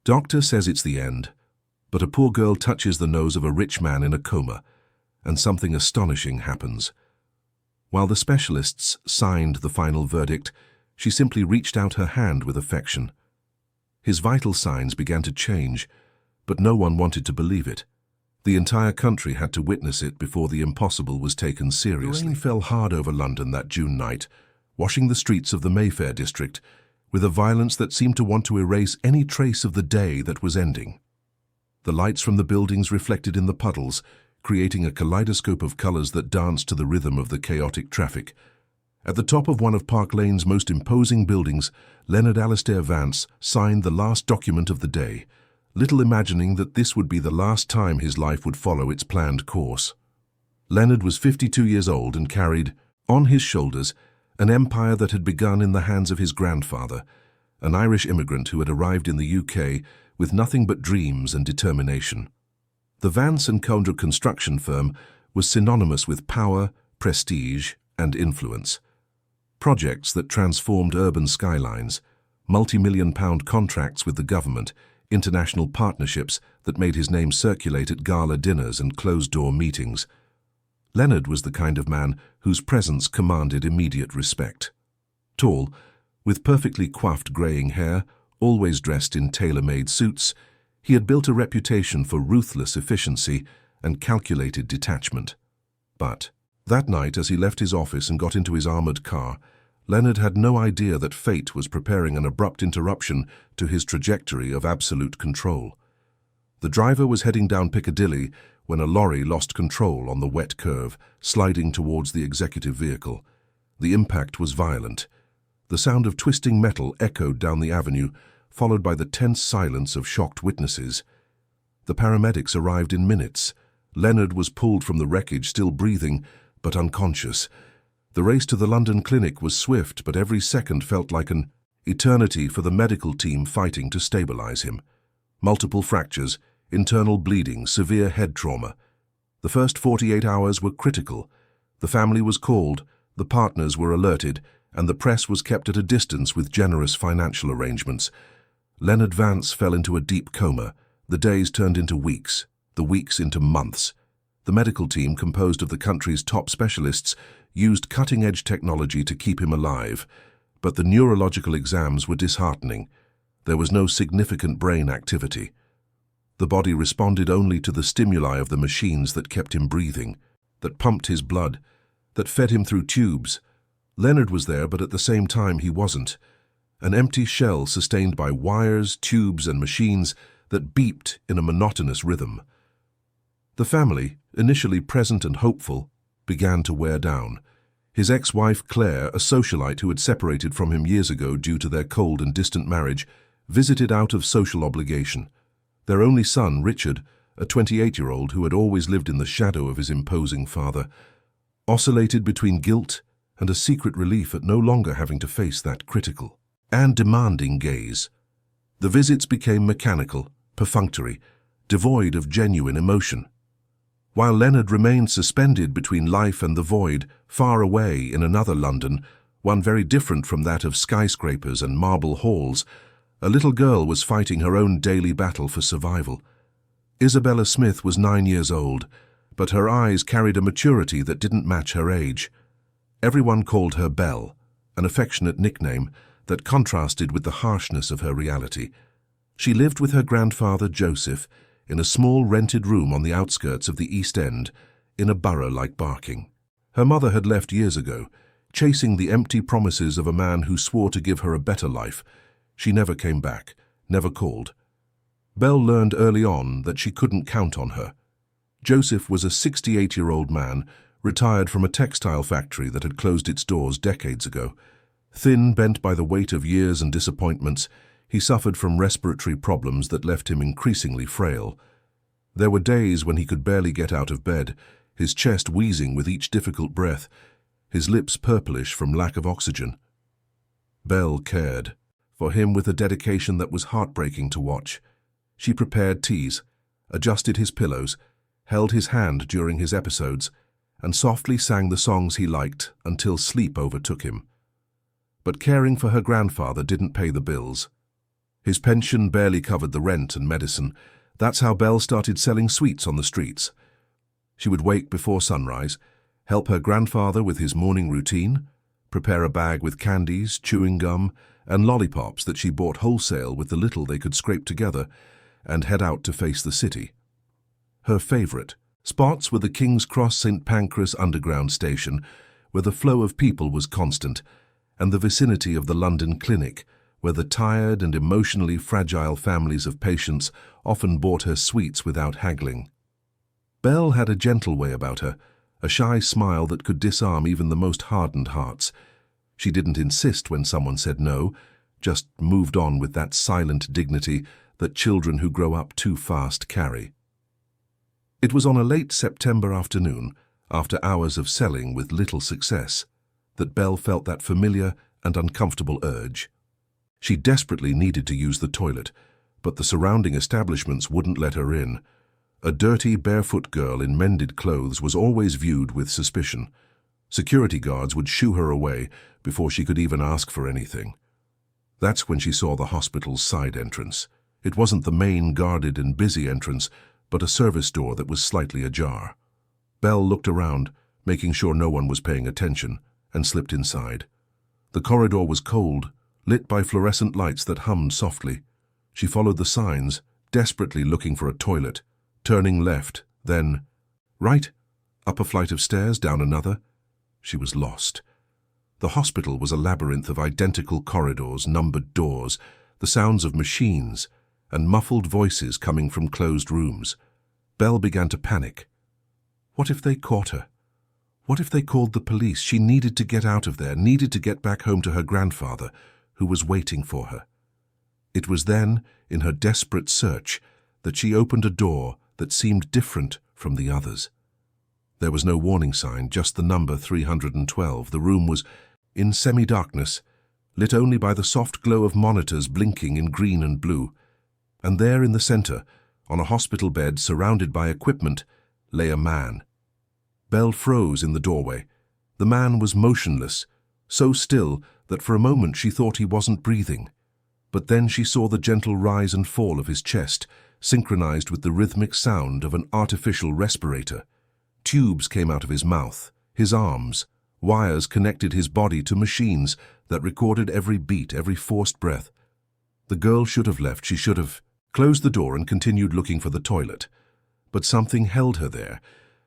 Doctor says it's the end, but a poor girl touches the nose of a rich man in a coma, and something astonishing happens. While the specialists signed the final verdict, she simply reached out her hand with affection. His vital signs began to change, but no one wanted to believe it. The entire country had to witness it before the impossible was taken seriously. The rain fell hard over London that June night, washing the streets of the Mayfair district with a violence that seemed to want to erase any trace of the day that was ending. The lights from the buildings reflected in the puddles, creating a kaleidoscope of colours that danced to the rhythm of the chaotic traffic. At the top of one of Park Lane's most imposing buildings, Leonard Alastair Vance signed the last document of the day, little imagining that this would be the last time his life would follow its planned course. Leonard was 52 years old and carried, on his shoulders, an empire that had begun in the hands of his grandfather, an Irish immigrant who had arrived in the UK with nothing but dreams and determination. The Vance & Condra construction firm was synonymous with power, prestige, and influence. Projects that transformed urban skylines, multi-million-pound contracts with the government, international partnerships that made his name circulate at gala dinners and closed-door meetings. Leonard was the kind of man whose presence commanded immediate respect. Tall, with perfectly coiffed greying hair, always dressed in tailor-made suits, he had built a reputation for ruthless efficiency and calculated detachment. But that night, as he left his office and got into his armoured car, Leonard had no idea that fate was preparing an abrupt interruption to his trajectory of absolute control. The driver was heading down Piccadilly when a lorry lost control on the wet curve, sliding towards the executive vehicle. The impact was violent. The sound of twisting metal echoed down the avenue, followed by the tense silence of shocked witnesses. The paramedics arrived in minutes. Leonard was pulled from the wreckage, still breathing, but unconscious. The race to the London clinic was swift, but every second felt like an eternity for the medical team fighting to stabilize him. Multiple fractures, internal bleeding, severe head trauma. The first 48 hours were critical. The family was called, the partners were alerted, and the press was kept at a distance with generous financial arrangements. Leonard Vance fell into a deep coma. The days turned into weeks, the weeks into months. The medical team, composed of the country's top specialists, used cutting-edge technology to keep him alive, but the neurological exams were disheartening. There was no significant brain activity. The body responded only to the stimuli of the machines that kept him breathing, that pumped his blood, that fed him through tubes. Leonard was there, but at the same time he wasn't. An empty shell sustained by wires, tubes, and machines that beeped in a monotonous rhythm. The family, initially present and hopeful, began to wear down. His ex-wife Claire, a socialite who had separated from him years ago due to their cold and distant marriage, visited out of social obligation. Their only son, Richard, a 28-year-old who had always lived in the shadow of his imposing father, oscillated between guilt and a secret relief at no longer having to face that critical and demanding gaze. The visits became mechanical, perfunctory, devoid of genuine emotion. While Leonard remained suspended between life and the void, far away in another London, one very different from that of skyscrapers and marble halls, a little girl was fighting her own daily battle for survival. Isabella Smith was 9 years old, but her eyes carried a maturity that didn't match her age. Everyone called her Belle, an affectionate nickname that contrasted with the harshness of her reality. She lived with her grandfather Joseph in a small rented room on the outskirts of the East End, in a borough like Barking. Her mother had left years ago, chasing the empty promises of a man who swore to give her a better life. She never came back, never called. Belle learned early on that she couldn't count on her. Joseph was a 68-year-old man, retired from a textile factory that had closed its doors decades ago. Thin, bent by the weight of years and disappointments, he suffered from respiratory problems that left him increasingly frail. There were days when he could barely get out of bed, his chest wheezing with each difficult breath, his lips purplish from lack of oxygen. Belle cared for him with a dedication that was heartbreaking to watch. She prepared teas, adjusted his pillows, held his hand during his episodes, and softly sang the songs he liked until sleep overtook him. But caring for her grandfather didn't pay the bills. His pension barely covered the rent and medicine. That's how Belle started selling sweets on the streets. She would wake before sunrise, help her grandfather with his morning routine, prepare a bag with candies, chewing gum, and lollipops that she bought wholesale with the little they could scrape together, and head out to face the city. Her favorite spots were the King's Cross St. Pancras Underground Station, where the flow of people was constant, and the vicinity of the London Clinic, where the tired and emotionally fragile families of patients often bought her sweets without haggling. Belle had a gentle way about her, a shy smile that could disarm even the most hardened hearts. She didn't insist when someone said no, just moved on with that silent dignity that children who grow up too fast carry. It was on a late September afternoon, after hours of selling with little success, that Belle felt that familiar and uncomfortable urge. She desperately needed to use the toilet, but the surrounding establishments wouldn't let her in. A dirty, barefoot girl in mended clothes was always viewed with suspicion. Security guards would shoo her away before she could even ask for anything. That's when she saw the hospital's side entrance. It wasn't the main guarded and busy entrance, but a service door that was slightly ajar. Belle looked around, making sure no one was paying attention, and slipped inside. The corridor was cold, lit by fluorescent lights that hummed softly. She followed the signs, desperately looking for a toilet, turning left, then right, up a flight of stairs, down another. She was lost. The hospital was a labyrinth of identical corridors, numbered doors, the sounds of machines, and muffled voices coming from closed rooms. Belle began to panic. What if they caught her? What if they called the police? She needed to get out of there, needed to get back home to her grandfather, who was waiting for her. It was then, in her desperate search, that she opened a door that seemed different from the others. There was no warning sign, just the number 312. The room was in semi-darkness, lit only by the soft glow of monitors blinking in green and blue. And there in the center, on a hospital bed surrounded by equipment, lay a man. Belle froze in the doorway. The man was motionless, so still that for a moment she thought he wasn't breathing. But then she saw the gentle rise and fall of his chest, synchronized with the rhythmic sound of an artificial respirator. Tubes came out of his mouth, his arms. Wires connected his body to machines that recorded every beat, every forced breath. The girl should have left. She should have closed the door and continued looking for the toilet. But something held her there.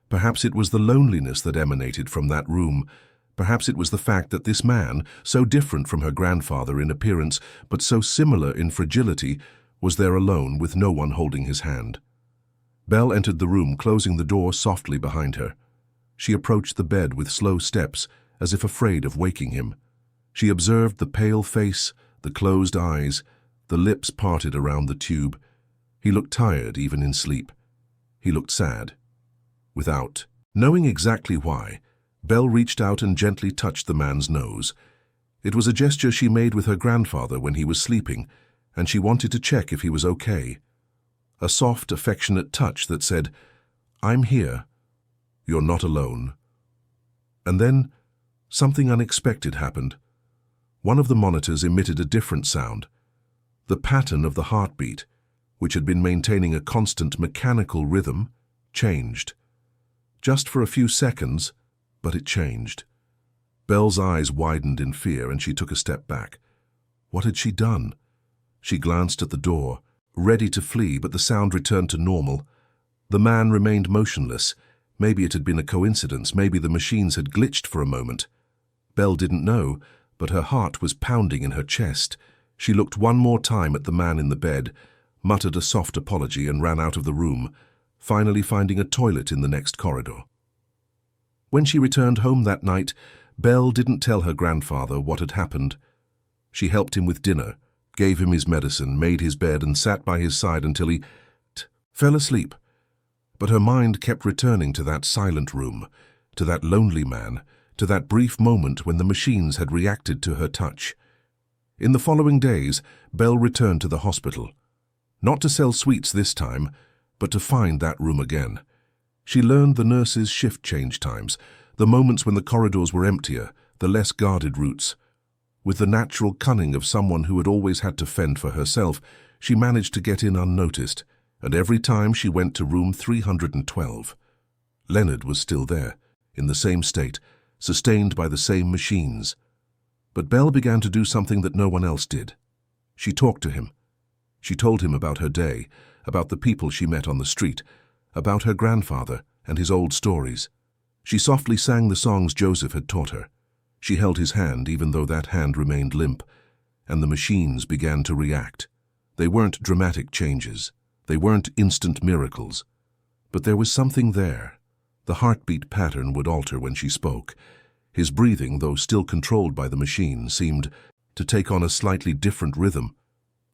Perhaps it was the loneliness that emanated from that room. Perhaps it was the fact that this man, so different from her grandfather in appearance, but so similar in fragility, was there alone with no one holding his hand. Belle entered the room, closing the door softly behind her. She approached the bed with slow steps, as if afraid of waking him. She observed the pale face, the closed eyes, the lips parted around the tube. He looked tired, even in sleep. He looked sad. Without knowing exactly why, Belle reached out and gently touched the man's nose. It was a gesture she made with her grandfather when he was sleeping, and she wanted to check if he was okay. A soft, affectionate touch that said, "I'm here. You're not alone." And then, something unexpected happened. One of the monitors emitted a different sound. The pattern of the heartbeat, which had been maintaining a constant mechanical rhythm, changed. Just for a few seconds, but it changed. Belle's eyes widened in fear and she took a step back. What had she done? She glanced at the door, ready to flee, but the sound returned to normal. The man remained motionless. Maybe it had been a coincidence, maybe the machines had glitched for a moment. Belle didn't know, but her heart was pounding in her chest. She looked one more time at the man in the bed, muttered a soft apology and ran out of the room, finally finding a toilet in the next corridor. When she returned home that night, Belle didn't tell her grandfather what had happened. She helped him with dinner, gave him his medicine, made his bed and sat by his side until he fell asleep. But her mind kept returning to that silent room, to that lonely man, to that brief moment when the machines had reacted to her touch. In the following days, Belle returned to the hospital. Not to sell sweets this time, but to find that room again. She learned the nurses' shift change times, the moments when the corridors were emptier, the less guarded routes. With the natural cunning of someone who had always had to fend for herself, she managed to get in unnoticed, and every time she went to room 312. Leonard was still there, in the same state, sustained by the same machines. But Belle began to do something that no one else did. She talked to him. She told him about her day, about the people she met on the street, about her grandfather and his old stories. She softly sang the songs Joseph had taught her. She held his hand even though that hand remained limp, and the machines began to react. They weren't dramatic changes. They weren't instant miracles. But there was something there. The heartbeat pattern would alter when she spoke. His breathing, though still controlled by the machine, seemed to take on a slightly different rhythm.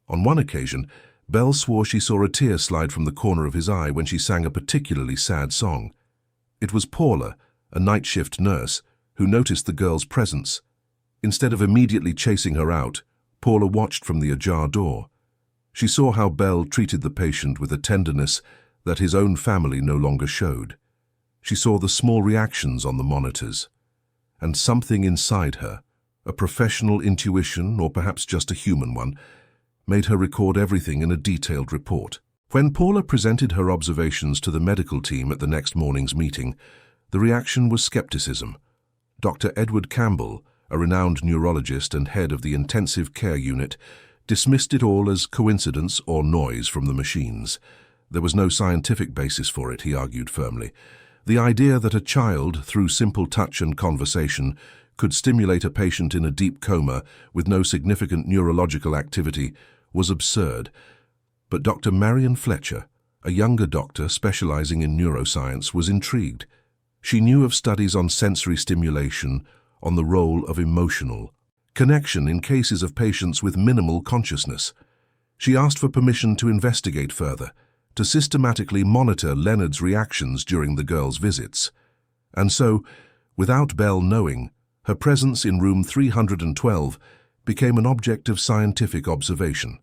On one occasion, Belle swore she saw a tear slide from the corner of his eye when she sang a particularly sad song. It was Paula, a night shift nurse, who noticed the girl's presence. Instead of immediately chasing her out, Paula watched from the ajar door. She saw how Belle treated the patient with a tenderness that his own family no longer showed. She saw the small reactions on the monitors. And something inside her, a professional intuition or perhaps just a human one, made her record everything in a detailed report. When Paula presented her observations to the medical team at the next morning's meeting, the reaction was skepticism. Dr. Edward Campbell, a renowned neurologist and head of the intensive care unit, dismissed it all as coincidence or noise from the machines. There was no scientific basis for it, he argued firmly. The idea that a child, through simple touch and conversation, could stimulate a patient in a deep coma with no significant neurological activity was absurd. But Dr. Marion Fletcher, a younger doctor specializing in neuroscience, was intrigued. She knew of studies on sensory stimulation, on the role of emotional connection in cases of patients with minimal consciousness. She asked for permission to investigate further, to systematically monitor Leonard's reactions during the girl's visits. And so, without Belle knowing, her presence in room 312 became an object of scientific observation.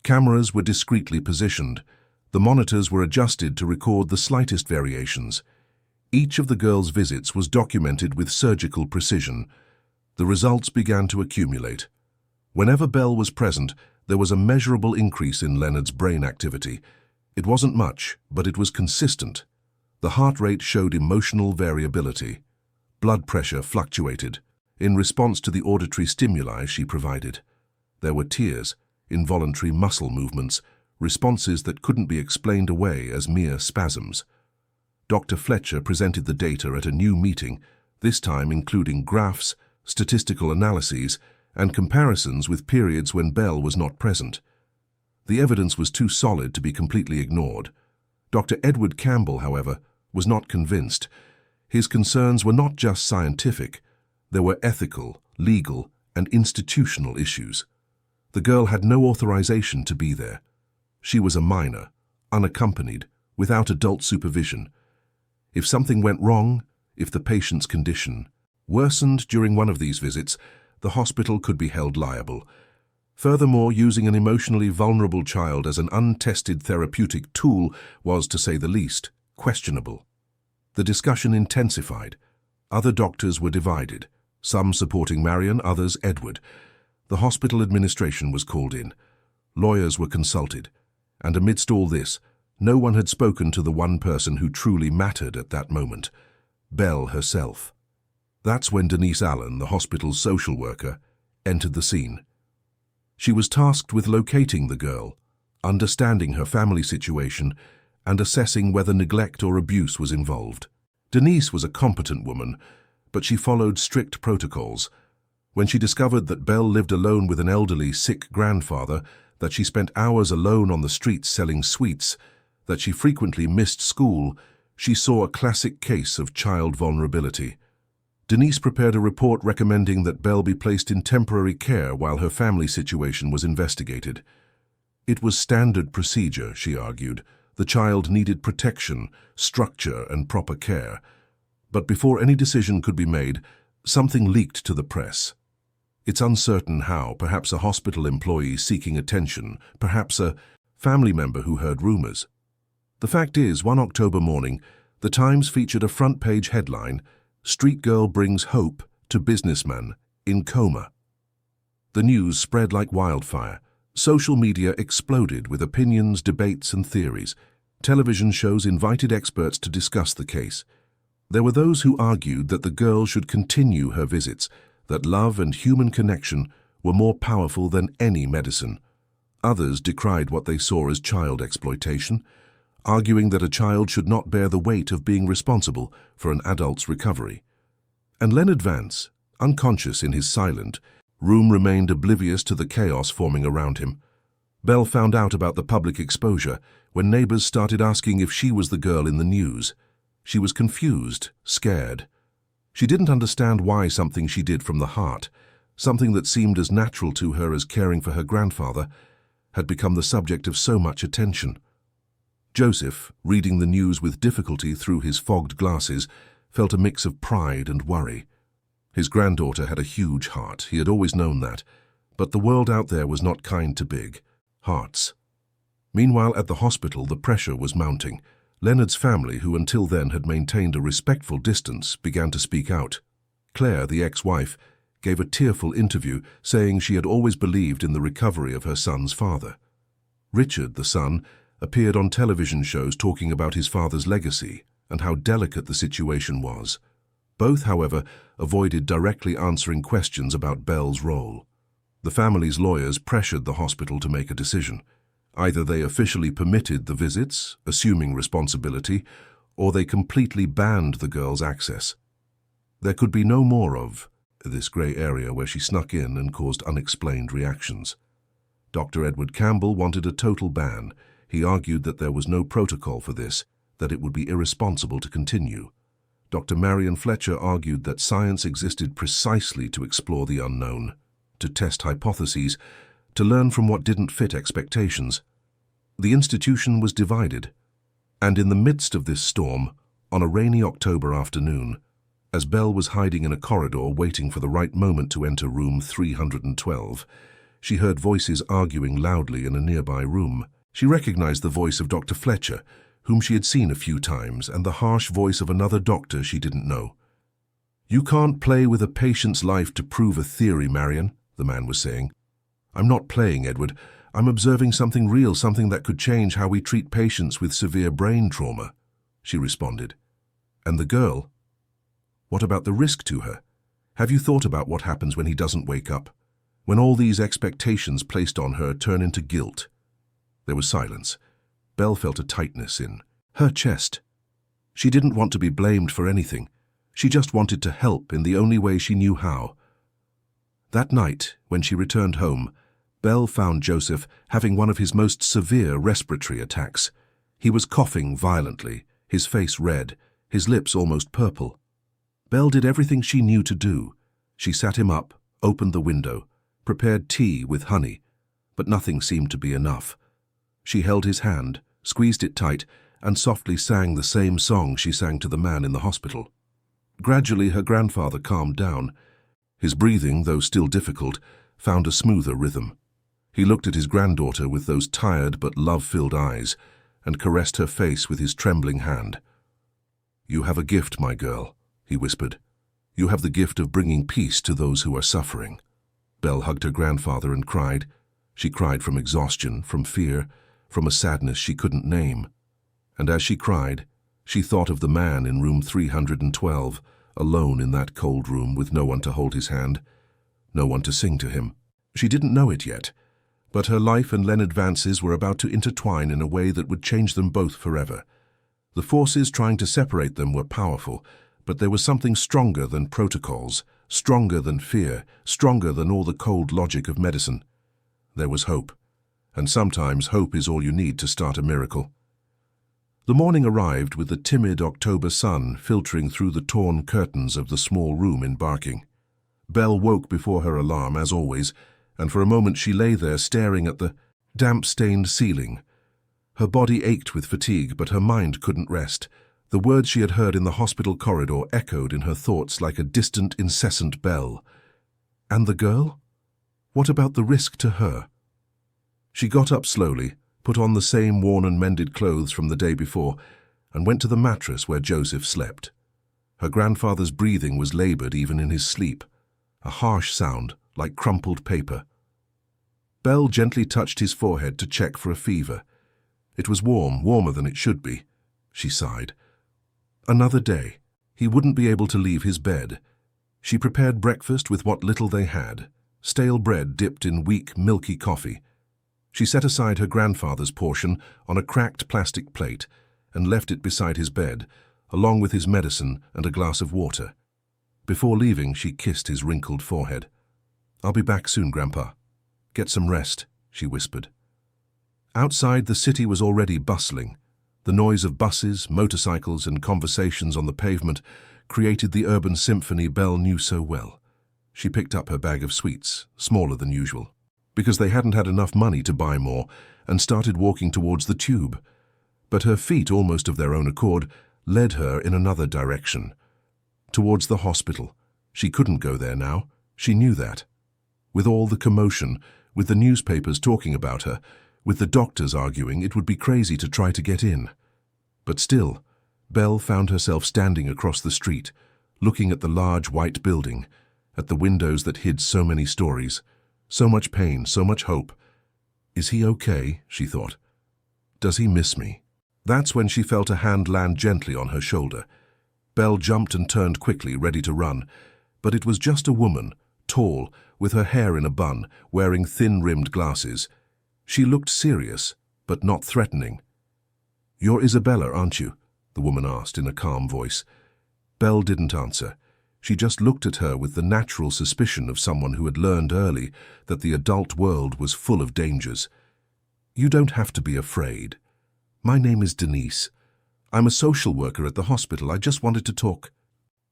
Cameras were discreetly positioned. The monitors were adjusted to record the slightest variations. Each of the girl's visits was documented with surgical precision. The results began to accumulate. Whenever Belle was present, there was a measurable increase in Leonard's brain activity. It wasn't much, but it was consistent. The heart rate showed emotional variability. Blood pressure fluctuated in response to the auditory stimuli she provided. There were tears, involuntary muscle movements, responses that couldn't be explained away as mere spasms. Dr. Fletcher presented the data at a new meeting, this time including graphs, statistical analyses, and comparisons with periods when Belle was not present. The evidence was too solid to be completely ignored. Dr. Edward Campbell, however, was not convinced. His concerns were not just scientific. There were ethical, legal, and institutional issues. The girl had no authorization to be there. She was a minor, unaccompanied, without adult supervision. If something went wrong, if the patient's condition worsened during one of these visits, the hospital could be held liable. Furthermore, using an emotionally vulnerable child as an untested therapeutic tool was, to say the least, questionable. The discussion intensified. Other doctors were divided, some supporting Marion, others Edward. The hospital administration was called in. Lawyers were consulted. And amidst all this, no one had spoken to the one person who truly mattered at that moment, Belle herself. That's when Denise Allen, the hospital's social worker, entered the scene. She was tasked with locating the girl, understanding her family situation, and assessing whether neglect or abuse was involved. Denise was a competent woman, but she followed strict protocols. When she discovered that Belle lived alone with an elderly, sick grandfather, that she spent hours alone on the streets selling sweets, that she frequently missed school, she saw a classic case of child vulnerability. Denise prepared a report recommending that Belle be placed in temporary care while her family situation was investigated. It was standard procedure, she argued. The child needed protection, structure, and proper care. But before any decision could be made, something leaked to the press. It's uncertain how, perhaps a hospital employee seeking attention, perhaps a family member who heard rumors. The fact is, one October morning, the Times featured a front-page headline, "Street Girl Brings Hope to Businessman in Coma." The news spread like wildfire. Social media exploded with opinions, debates, and theories. Television shows invited experts to discuss the case. There were those who argued that the girl should continue her visits, that love and human connection were more powerful than any medicine. Others decried what they saw as child exploitation, arguing that a child should not bear the weight of being responsible for an adult's recovery. And Leonard Vance, unconscious in his silent room, remained oblivious to the chaos forming around him. Belle found out about the public exposure when neighbors started asking if she was the girl in the news. She was confused, scared. She didn't understand why something she did from the heart, something that seemed as natural to her as caring for her grandfather, had become the subject of so much attention. Joseph, reading the news with difficulty through his fogged glasses, felt a mix of pride and worry. His granddaughter had a huge heart, he had always known that, but the world out there was not kind to big hearts. Meanwhile, at the hospital, the pressure was mounting. Leonard's family, who until then had maintained a respectful distance, began to speak out. Claire, the ex-wife, gave a tearful interview saying she had always believed in the recovery of her son's father. Richard, the son, appeared on television shows talking about his father's legacy and how delicate the situation was. Both, however, avoided directly answering questions about Belle's role. The family's lawyers pressured the hospital to make a decision. Either they officially permitted the visits, assuming responsibility, or they completely banned the girl's access. There could be no more of this grey area where she snuck in and caused unexplained reactions. Dr. Edward Campbell wanted a total ban. He argued that there was no protocol for this, that it would be irresponsible to continue. Dr. Marion Fletcher argued that science existed precisely to explore the unknown, to test hypotheses, to learn from what didn't fit expectations. The institution was divided, and in the midst of this storm, on a rainy October afternoon, as Belle was hiding in a corridor waiting for the right moment to enter room 312, she heard voices arguing loudly in a nearby room. She recognized the voice of Dr. Fletcher, whom she had seen a few times, and the harsh voice of another doctor she didn't know. "You can't play with a patient's life to prove a theory, Marion," the man was saying. "I'm not playing, Edward. I'm observing something real, something that could change how we treat patients with severe brain trauma," she responded. "And the girl? What about the risk to her? Have you thought about what happens when he doesn't wake up? When all these expectations placed on her turn into guilt?" There was silence. Belle felt a tightness in her chest. She didn't want to be blamed for anything. She just wanted to help in the only way she knew how. That night, when she returned home, Belle found Joseph having one of his most severe respiratory attacks. He was coughing violently, his face red, his lips almost purple. Belle did everything she knew to do. She sat him up, opened the window, prepared tea with honey, but nothing seemed to be enough. She held his hand, squeezed it tight, and softly sang the same song she sang to the man in the hospital. Gradually, her grandfather calmed down. His breathing, though still difficult, found a smoother rhythm. He looked at his granddaughter with those tired but love-filled eyes and caressed her face with his trembling hand. "You have a gift, my girl," he whispered. "You have the gift of bringing peace to those who are suffering." Belle hugged her grandfather and cried. She cried from exhaustion, from fear, from a sadness she couldn't name. And as she cried, she thought of the man in room 312, alone in that cold room with no one to hold his hand, no one to sing to him. She didn't know it yet, but her life and Leonard Vance's were about to intertwine in a way that would change them both forever. The forces trying to separate them were powerful, but there was something stronger than protocols, stronger than fear, stronger than all the cold logic of medicine. There was hope, and sometimes hope is all you need to start a miracle. The morning arrived with the timid October sun filtering through the torn curtains of the small room in Barking. Belle woke before her alarm, as always, and for a moment she lay there staring at the damp-stained ceiling. Her body ached with fatigue, but her mind couldn't rest. The words she had heard in the hospital corridor echoed in her thoughts like a distant, incessant bell. And the girl? What about the risk to her? She got up slowly, put on the same worn and mended clothes from the day before, and went to the mattress where Joseph slept. Her grandfather's breathing was labored even in his sleep, a harsh sound, like crumpled paper. Belle gently touched his forehead to check for a fever. It was warm, warmer than it should be. She sighed. Another day. He wouldn't be able to leave his bed. She prepared breakfast with what little they had, stale bread dipped in weak, milky coffee. She set aside her grandfather's portion on a cracked plastic plate and left it beside his bed, along with his medicine and a glass of water. Before leaving, she kissed his wrinkled forehead. "I'll be back soon, Grandpa. Get some rest," she whispered. Outside, the city was already bustling. The noise of buses, motorcycles, and conversations on the pavement created the urban symphony Belle knew so well. She picked up her bag of sweets, smaller than usual, because they hadn't had enough money to buy more, and started walking towards the tube. But her feet, almost of their own accord, led her in another direction. Towards the hospital. She couldn't go there now. She knew that. With all the commotion, with the newspapers talking about her, with the doctors arguing, it would be crazy to try to get in. But still, Belle found herself standing across the street, looking at the large white building, at the windows that hid so many stories, so much pain, so much hope. Is he okay? She thought. Does he miss me? That's when she felt a hand land gently on her shoulder. Belle jumped and turned quickly, ready to run, but it was just a woman, tall, with her hair in a bun, wearing thin-rimmed glasses. She looked serious, but not threatening. "You're Isabella, aren't you?" the woman asked in a calm voice. Belle didn't answer. She just looked at her with the natural suspicion of someone who had learned early that the adult world was full of dangers. "You don't have to be afraid. My name is Denise. I'm a social worker at the hospital. I just wanted to talk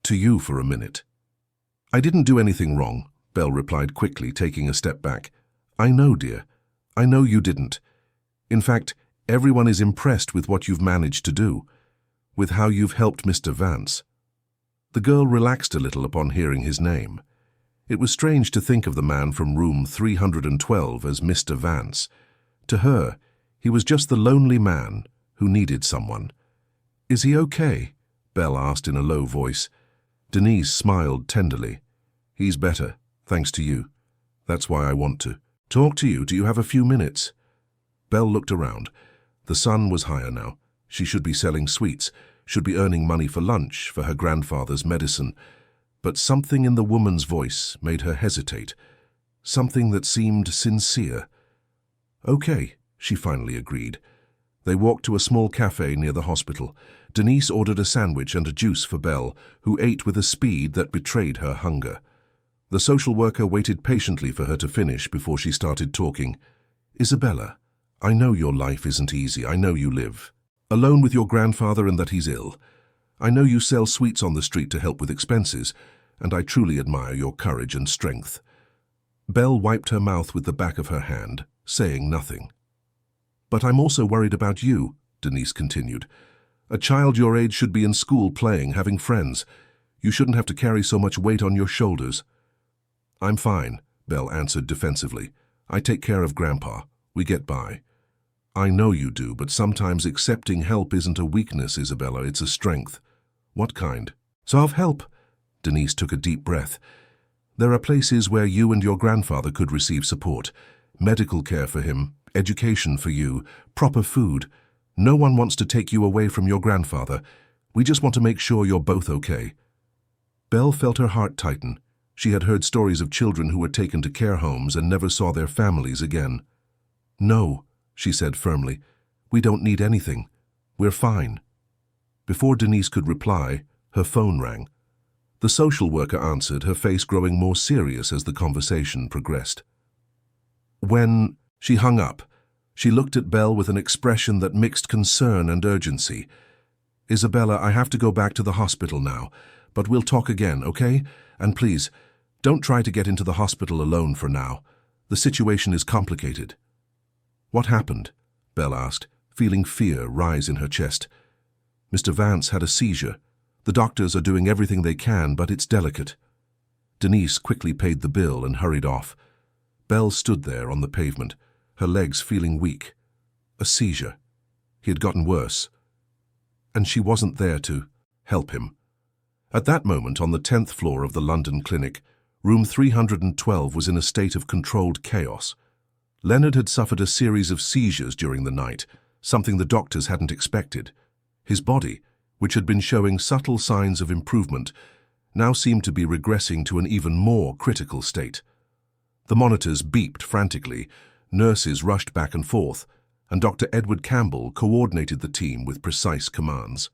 to you for a minute." "I didn't do anything wrong," Belle replied quickly, taking a step back. "I know, dear. I know you didn't. In fact, everyone is impressed with what you've managed to do, with how you've helped Mr. Vance." The girl relaxed a little upon hearing his name. It was strange to think of the man from room 312 as Mr. Vance. To her, he was just the lonely man who needed someone. "Is he okay?" Belle asked in a low voice. Denise smiled tenderly. "He's better, thanks to you. That's why I want to talk to you. Do you have a few minutes?" Belle looked around. The sun was higher now. She should be selling sweets, should be earning money for lunch, for her grandfather's medicine. But something in the woman's voice made her hesitate, something that seemed sincere. "Okay," she finally agreed. They walked to a small cafe near the hospital. Denise ordered a sandwich and a juice for Belle, who ate with a speed that betrayed her hunger. The social worker waited patiently for her to finish before she started talking. "Isabella, I know your life isn't easy. I know you live alone with your grandfather and that he's ill. I know you sell sweets on the street to help with expenses, and I truly admire your courage and strength." Belle wiped her mouth with the back of her hand, saying nothing. "But I'm also worried about you," Denise continued. "A child your age should be in school playing, having friends. You shouldn't have to carry so much weight on your shoulders." "I'm fine," Belle answered defensively. "I take care of Grandpa. We get by." "I know you do, but sometimes accepting help isn't a weakness, Isabella. It's a strength." "What kind?" "So of help." Denise took a deep breath. "There are places where you and your grandfather could receive support. Medical care for him, education for you, proper food. No one wants to take you away from your grandfather. We just want to make sure you're both okay." Belle felt her heart tighten. She had heard stories of children who were taken to care homes and never saw their families again. "No," she said firmly. "We don't need anything. We're fine." Before Denise could reply, her phone rang. The social worker answered, her face growing more serious as the conversation progressed. When she hung up, she looked at Belle with an expression that mixed concern and urgency. "Isabella, I have to go back to the hospital now, but we'll talk again, okay? And please, don't try to get into the hospital alone for now. The situation is complicated." "What happened?" Belle asked, feeling fear rise in her chest. "Mr. Vance had a seizure. The doctors are doing everything they can, but it's delicate." Denise quickly paid the bill and hurried off. Belle stood there on the pavement, her legs feeling weak. A seizure. He had gotten worse. And she wasn't there to help him. At that moment, on the 10th floor of the London clinic, Room 312 was in a state of controlled chaos. Leonard had suffered a series of seizures during the night, something the doctors hadn't expected. His body, which had been showing subtle signs of improvement, now seemed to be regressing to an even more critical state. The monitors beeped frantically, nurses rushed back and forth, and Dr. Edward Campbell coordinated the team with precise commands.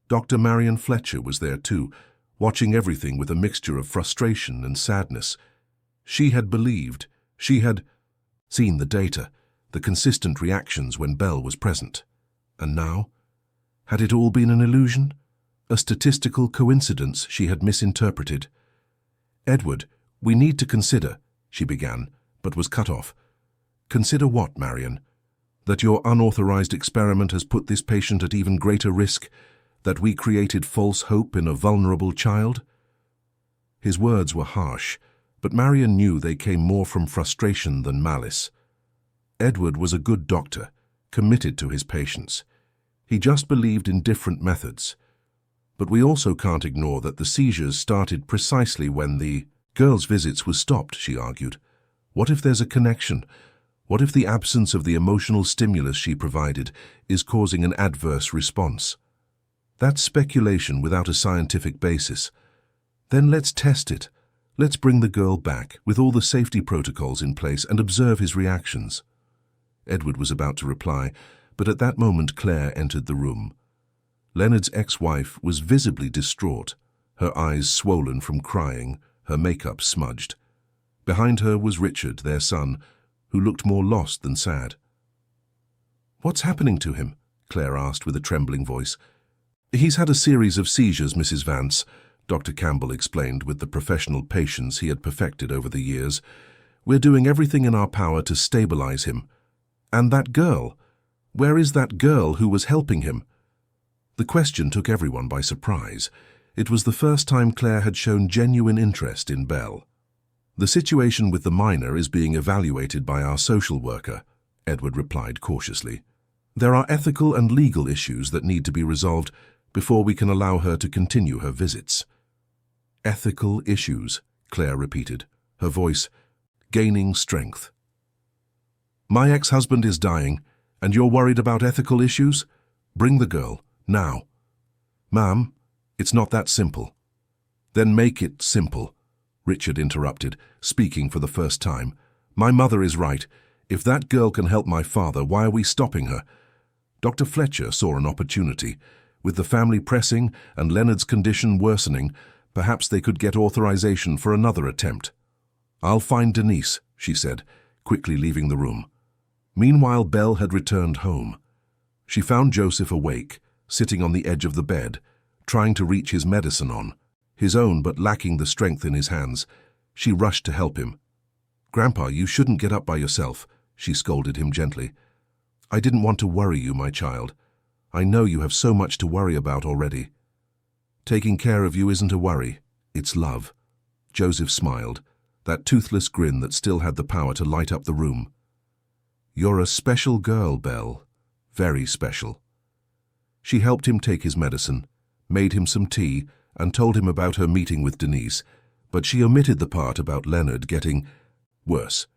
Dr. Marion Fletcher was there too, watching everything with a mixture of frustration and sadness. She had believed, she had seen the data, the consistent reactions when Belle was present. And now? Had it all been an illusion? A statistical coincidence she had misinterpreted? "Edward, we need to consider," she began, but was cut off. "Consider what, Marion? That your unauthorized experiment has put this patient at even greater risk? That we created false hope in a vulnerable child?" His words were harsh, but Marion knew they came more from frustration than malice. Edward was a good doctor, committed to his patients. He just believed in different methods. But we also can't ignore that the seizures started precisely when the girl's visits were stopped, she argued. What if there's a connection? What if the absence of the emotional stimulus she provided is causing an adverse response? That's speculation without a scientific basis. Then let's test it. Let's bring the girl back with all the safety protocols in place and observe his reactions. Edward was about to reply, but at that moment Claire entered the room. Leonard's ex-wife was visibly distraught, her eyes swollen from crying, her makeup smudged. Behind her was Richard, their son, who looked more lost than sad. "What's happening to him?" Claire asked with a trembling voice. "He's had a series of seizures, Mrs. Vance," Dr. Campbell explained with the professional patience he had perfected over the years. "We're doing everything in our power to stabilize him. And that girl? Where is that girl who was helping him?" The question took everyone by surprise. It was the first time Claire had shown genuine interest in Belle. "The situation with the minor is being evaluated by our social worker," Edward replied cautiously. "There are ethical and legal issues that need to be resolved before we can allow her to continue her visits." "Ethical issues," Claire repeated, her voice gaining strength. "My ex-husband is dying, and you're worried about ethical issues? Bring the girl, now." "Ma'am, it's not that simple." "Then make it simple," Richard interrupted, speaking for the first time. "My mother is right. If that girl can help my father, why are we stopping her?" Dr. Fletcher saw an opportunity. With the family pressing and Leonard's condition worsening, perhaps they could get authorization for another attempt. "I'll find Denise," she said, quickly leaving the room. Meanwhile, Belle had returned home. She found Joseph awake, sitting on the edge of the bed, trying to reach his medicine on, his own but lacking the strength in his hands. She rushed to help him. "Grandpa, you shouldn't get up by yourself," she scolded him gently. "I didn't want to worry you, my child. I know you have so much to worry about already." "Taking care of you isn't a worry, it's love." Joseph smiled, that toothless grin that still had the power to light up the room. "You're a special girl, Belle. Very special." She helped him take his medicine, made him some tea, and told him about her meeting with Denise, but she omitted the part about Leonard getting worse.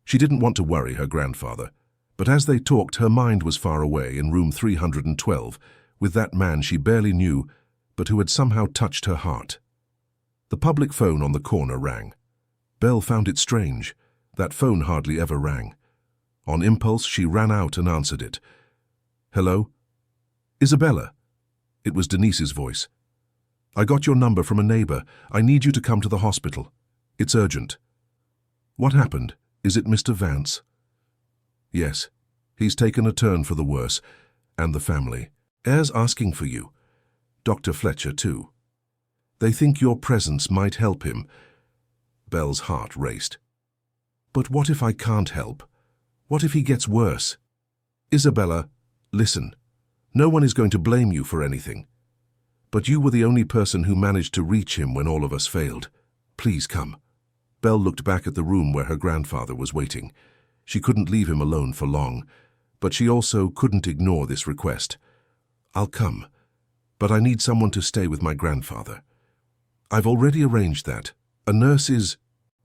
She didn't want to worry her grandfather, but as they talked, her mind was far away in room 312, with that man she barely knew, but who had somehow touched her heart. The public phone on the corner rang. Belle found it strange. That phone hardly ever rang. On impulse, she ran out and answered it. "Hello? Isabella?" It was Denise's voice. "I got your number from a neighbor. I need you to come to the hospital. It's urgent." "What happened? Is it Mr. Vance?" "Yes. He's taken a turn for the worse. And the family. Air's asking for you. Dr. Fletcher, too. They think your presence might help him." Belle's heart raced. "But what if I can't help? What if he gets worse?" "Isabella, listen. No one is going to blame you for anything. But you were the only person who managed to reach him when all of us failed. Please come." Belle looked back at the room where her grandfather was waiting. She couldn't leave him alone for long, but she also couldn't ignore this request. "I'll come, but I need someone to stay with my grandfather." "I've already arranged that," A nurse is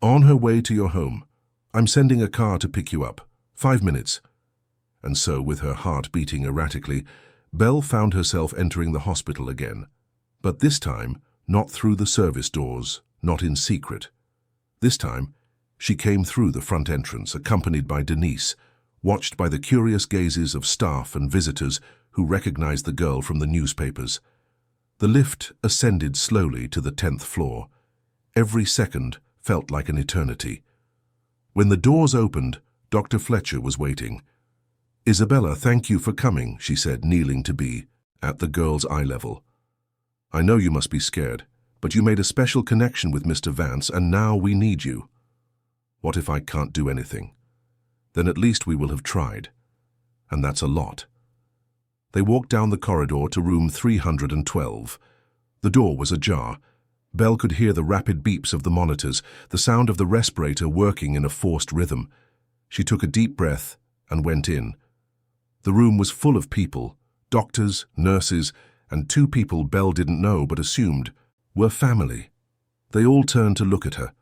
on her way to your home. I'm sending a car to pick you up. 5 minutes. And so, with her heart beating erratically, Belle found herself entering the hospital again. But this time, not through the service doors, not in secret. This time, she came through the front entrance, accompanied by Denise, watched by the curious gazes of staff and visitors who recognized the girl from the newspapers. The lift ascended slowly to the 10th floor. Every second felt like an eternity. When the doors opened, Dr. Fletcher was waiting. "Isabella, thank you for coming," she said, kneeling to be at the girl's eye level. "I know you must be scared, but you made a special connection with Mr. Vance, and now we need you." "What if I can't do anything?" "Then at least we will have tried. And that's a lot." They walked down the corridor to room 312. The door was ajar. Belle could hear the rapid beeps of the monitors, the sound of the respirator working in a forced rhythm. She took a deep breath and went in. The room was full of people, doctors, nurses, and 2 people Belle didn't know but assumed were family. They all turned to look at her.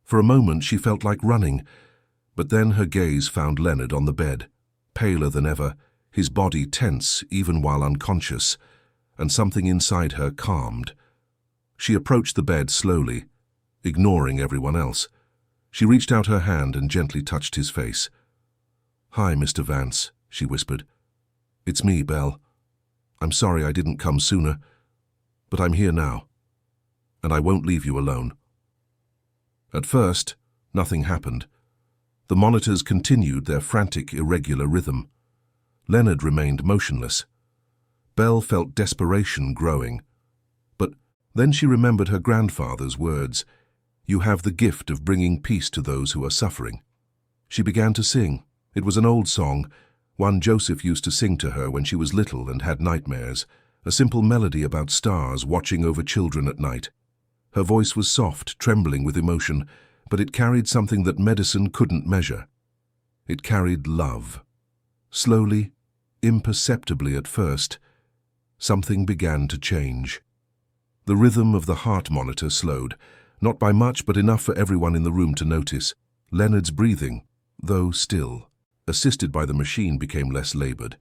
For a moment she felt like running, but then her gaze found Leonard on the bed, paler than ever, his body tense even while unconscious, and something inside her calmed. She approached the bed slowly, ignoring everyone else. She reached out her hand and gently touched his face. "Hi, Mr. Vance," she whispered. "It's me, Belle. I'm sorry I didn't come sooner, but I'm here now, and I won't leave you alone." At first, nothing happened. The monitors continued their frantic, irregular rhythm. Leonard remained motionless. Belle felt desperation growing. But then she remembered her grandfather's words, "You have the gift of bringing peace to those who are suffering." She began to sing. It was an old song, one Joseph used to sing to her when she was little and had nightmares, a simple melody about stars watching over children at night. Her voice was soft, trembling with emotion, but it carried something that medicine couldn't measure. It carried love. Slowly, imperceptibly at first, something began to change. The rhythm of the heart monitor slowed, not by much but enough for everyone in the room to notice. Leonard's breathing, though still, assisted by the machine, became less labored.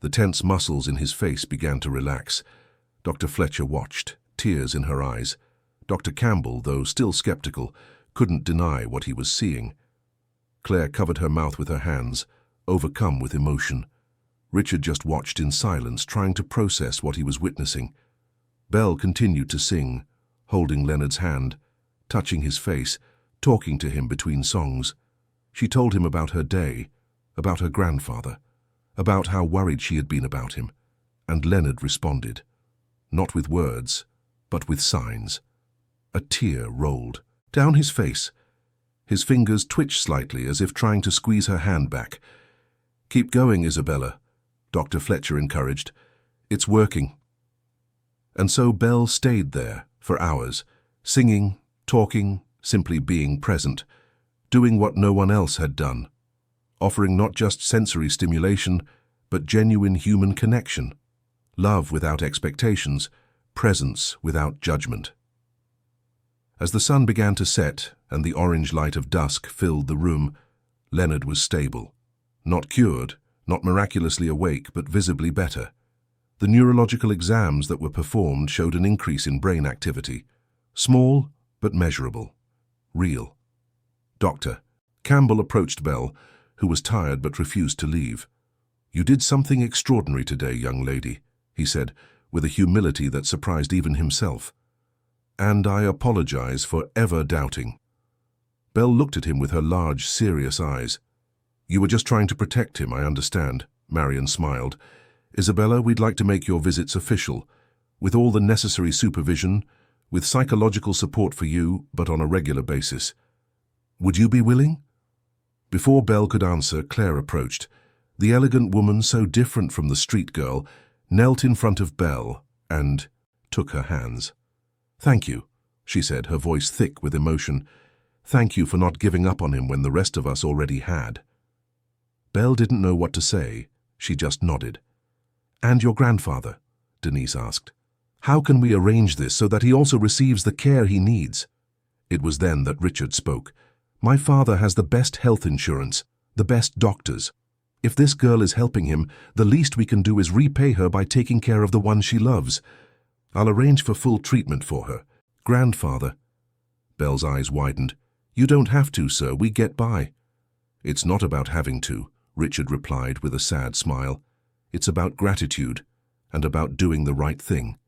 The tense muscles in his face began to relax. Dr. Fletcher watched, tears in her eyes. Dr. Campbell, though still skeptical, couldn't deny what he was seeing. Claire covered her mouth with her hands, overcome with emotion. Richard just watched in silence, trying to process what he was witnessing. Belle continued to sing, holding Leonard's hand, touching his face, talking to him between songs. She told him about her day, about her grandfather, about how worried she had been about him, and Leonard responded, not with words, but with signs. A tear rolled down his face. His fingers twitched slightly as if trying to squeeze her hand back. "Keep going, Isabella," Dr. Fletcher encouraged. "It's working." And so Belle stayed there for hours, singing, talking, simply being present, doing what no one else had done, offering not just sensory stimulation, but genuine human connection, love without expectations, presence without judgment. As the sun began to set and the orange light of dusk filled the room, Leonard was stable. Not cured, not miraculously awake, but visibly better. The neurological exams that were performed showed an increase in brain activity. Small, but measurable. Real. Dr. Campbell approached Belle, who was tired but refused to leave. "You did something extraordinary today, young lady," he said, with a humility that surprised even himself. "And I apologize for ever doubting." Belle looked at him with her large, serious eyes. "You were just trying to protect him, I understand," Marion smiled. "Isabella, we'd like to make your visits official, with all the necessary supervision, with psychological support for you, but on a regular basis. Would you be willing?" Before Belle could answer, Claire approached. The elegant woman, so different from the street girl, knelt in front of Belle and took her hands. "Thank you," she said, her voice thick with emotion. "Thank you for not giving up on him when the rest of us already had." Belle didn't know what to say. She just nodded. "And your grandfather?" Denise asked. "How can we arrange this so that he also receives the care he needs?" It was then that Richard spoke. "My father has the best health insurance, the best doctors. If this girl is helping him, the least we can do is repay her by taking care of the one she loves. I'll arrange for full treatment for her." "Grandfather." Belle's eyes widened. "You don't have to, sir. We get by." "It's not about having to," Richard replied with a sad smile. "It's about gratitude, and about doing the right thing."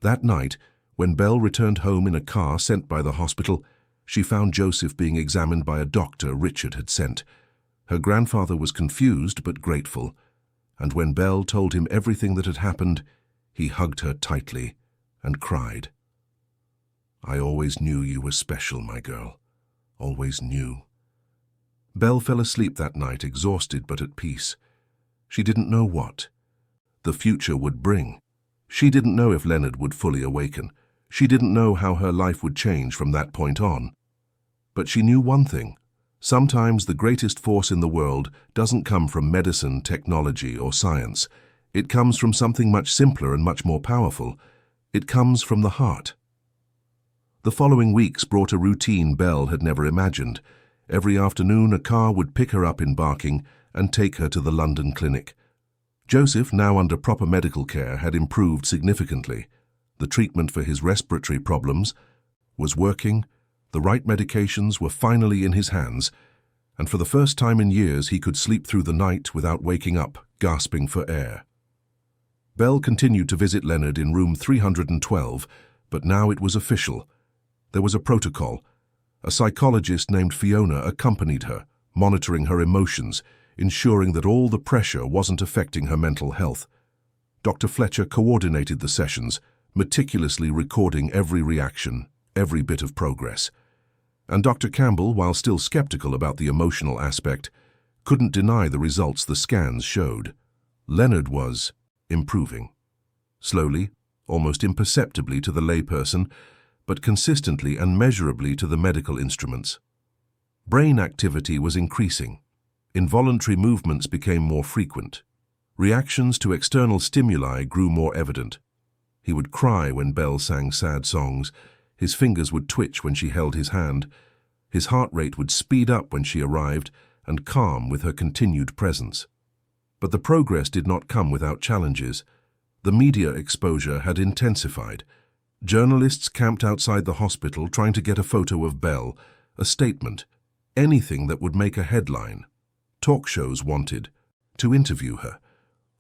That night, when Belle returned home in a car sent by the hospital, she found Joseph being examined by a doctor Richard had sent. Her grandfather was confused but grateful, and when Belle told him everything that had happened, he hugged her tightly and cried. "I always knew you were special, my girl. Always knew." Belle fell asleep that night, exhausted but at peace. She didn't know what the future would bring. She didn't know if Leonard would fully awaken. She didn't know how her life would change from that point on. But she knew one thing. Sometimes the greatest force in the world doesn't come from medicine, technology, or science. It comes from something much simpler and much more powerful. It comes from the heart. The following weeks brought a routine Belle had never imagined. Every afternoon a car would pick her up in Barking and take her to the London clinic. Joseph, now under proper medical care, had improved significantly. The treatment for his respiratory problems was working, the right medications were finally in his hands, and for the first time in years he could sleep through the night without waking up, gasping for air. Belle continued to visit Leonard in room 312, but now it was official. There was a protocol. A psychologist named Fiona accompanied her, monitoring her emotions, ensuring that all the pressure wasn't affecting her mental health. Dr. Fletcher coordinated the sessions, meticulously recording every reaction, every bit of progress. And Dr. Campbell, while still skeptical about the emotional aspect, couldn't deny the results the scans showed. Leonard was improving. Slowly, almost imperceptibly to the layperson, but consistently and measurably to the medical instruments. Brain activity was increasing. Involuntary movements became more frequent. Reactions to external stimuli grew more evident. He would cry when Belle sang sad songs. His fingers would twitch when she held his hand. His heart rate would speed up when she arrived and calm with her continued presence. But the progress did not come without challenges. The media exposure had intensified. Journalists camped outside the hospital trying to get a photo of Belle, a statement, anything that would make a headline. Talk shows wanted to interview her.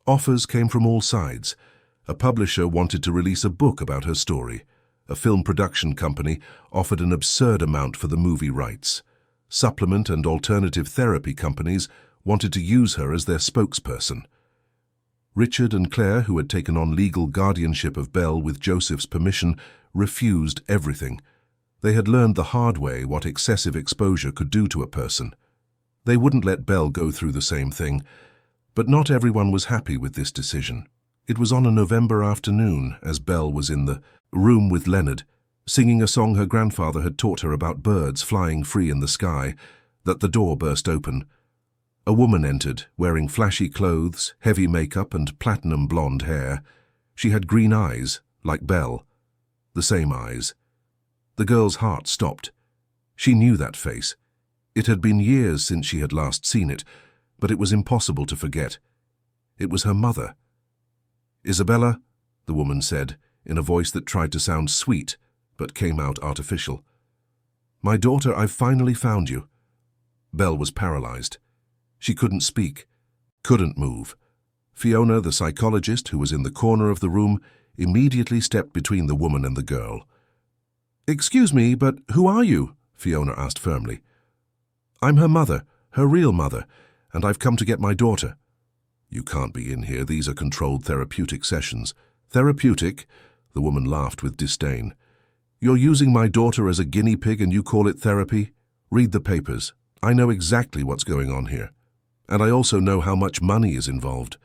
Offers came from all sides. A publisher wanted to release a book about her story. A film production company offered an absurd amount for the movie rights. Supplement and alternative therapy companies wanted to use her as their spokesperson. Richard and Claire, who had taken on legal guardianship of Belle with Joseph's permission, refused everything. They had learned the hard way what excessive exposure could do to a person. They wouldn't let Belle go through the same thing, but not everyone was happy with this decision. It was on a November afternoon, as Belle was in the room with Leonard, singing a song her grandfather had taught her about birds flying free in the sky, that the door burst open. A woman entered, wearing flashy clothes, heavy makeup, and platinum blonde hair. She had green eyes, like Belle. The same eyes. The girl's heart stopped. She knew that face. It had been years since she had last seen it, but it was impossible to forget. It was her mother. "Isabella," the woman said, in a voice that tried to sound sweet, but came out artificial. "My daughter, I've finally found you." Belle was paralyzed. She couldn't speak, couldn't move. Fiona, the psychologist, who was in the corner of the room, immediately stepped between the woman and the girl. "Excuse me, but who are you?" Fiona asked firmly. "I'm her mother, her real mother, and I've come to get my daughter." "You can't be in here. These are controlled therapeutic sessions." "Therapeutic?" The woman laughed with disdain. "You're using my daughter as a guinea pig and you call it therapy? Read the papers. I know exactly what's going on here. And I also know how much money is involved."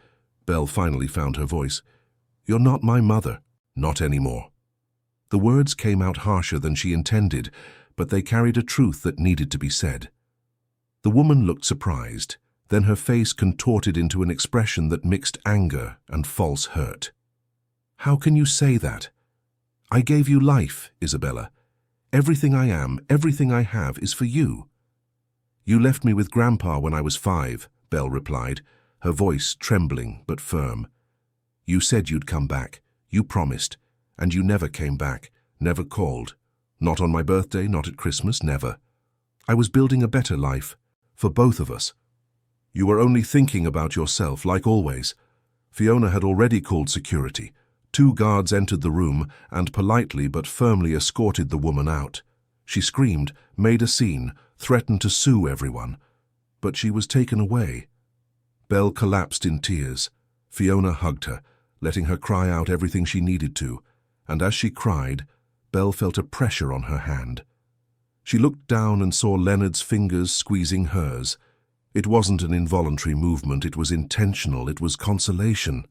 Belle finally found her voice. "You're not my mother. Not anymore." The words came out harsher than she intended, but they carried a truth that needed to be said. The woman looked surprised, then her face contorted into an expression that mixed anger and false hurt. "How can you say that? I gave you life, Isabella. Everything I am, everything I have is for you." "You left me with Grandpa when I was 5, Belle replied, her voice trembling but firm. "You said you'd come back. You promised. And you never came back, never called. Not on my birthday, not at Christmas, never. I was building a better life, for both of us. You were only thinking about yourself, like always." Fiona had already called security. 2 guards entered the room and politely but firmly escorted the woman out. She screamed, made a scene, threatened to sue everyone. But she was taken away. Belle collapsed in tears. Fiona hugged her, letting her cry out everything she needed to, and as she cried, Belle felt a pressure on her hand. She looked down and saw Leonard's fingers squeezing hers. It wasn't an involuntary movement, it was intentional, it was consolation.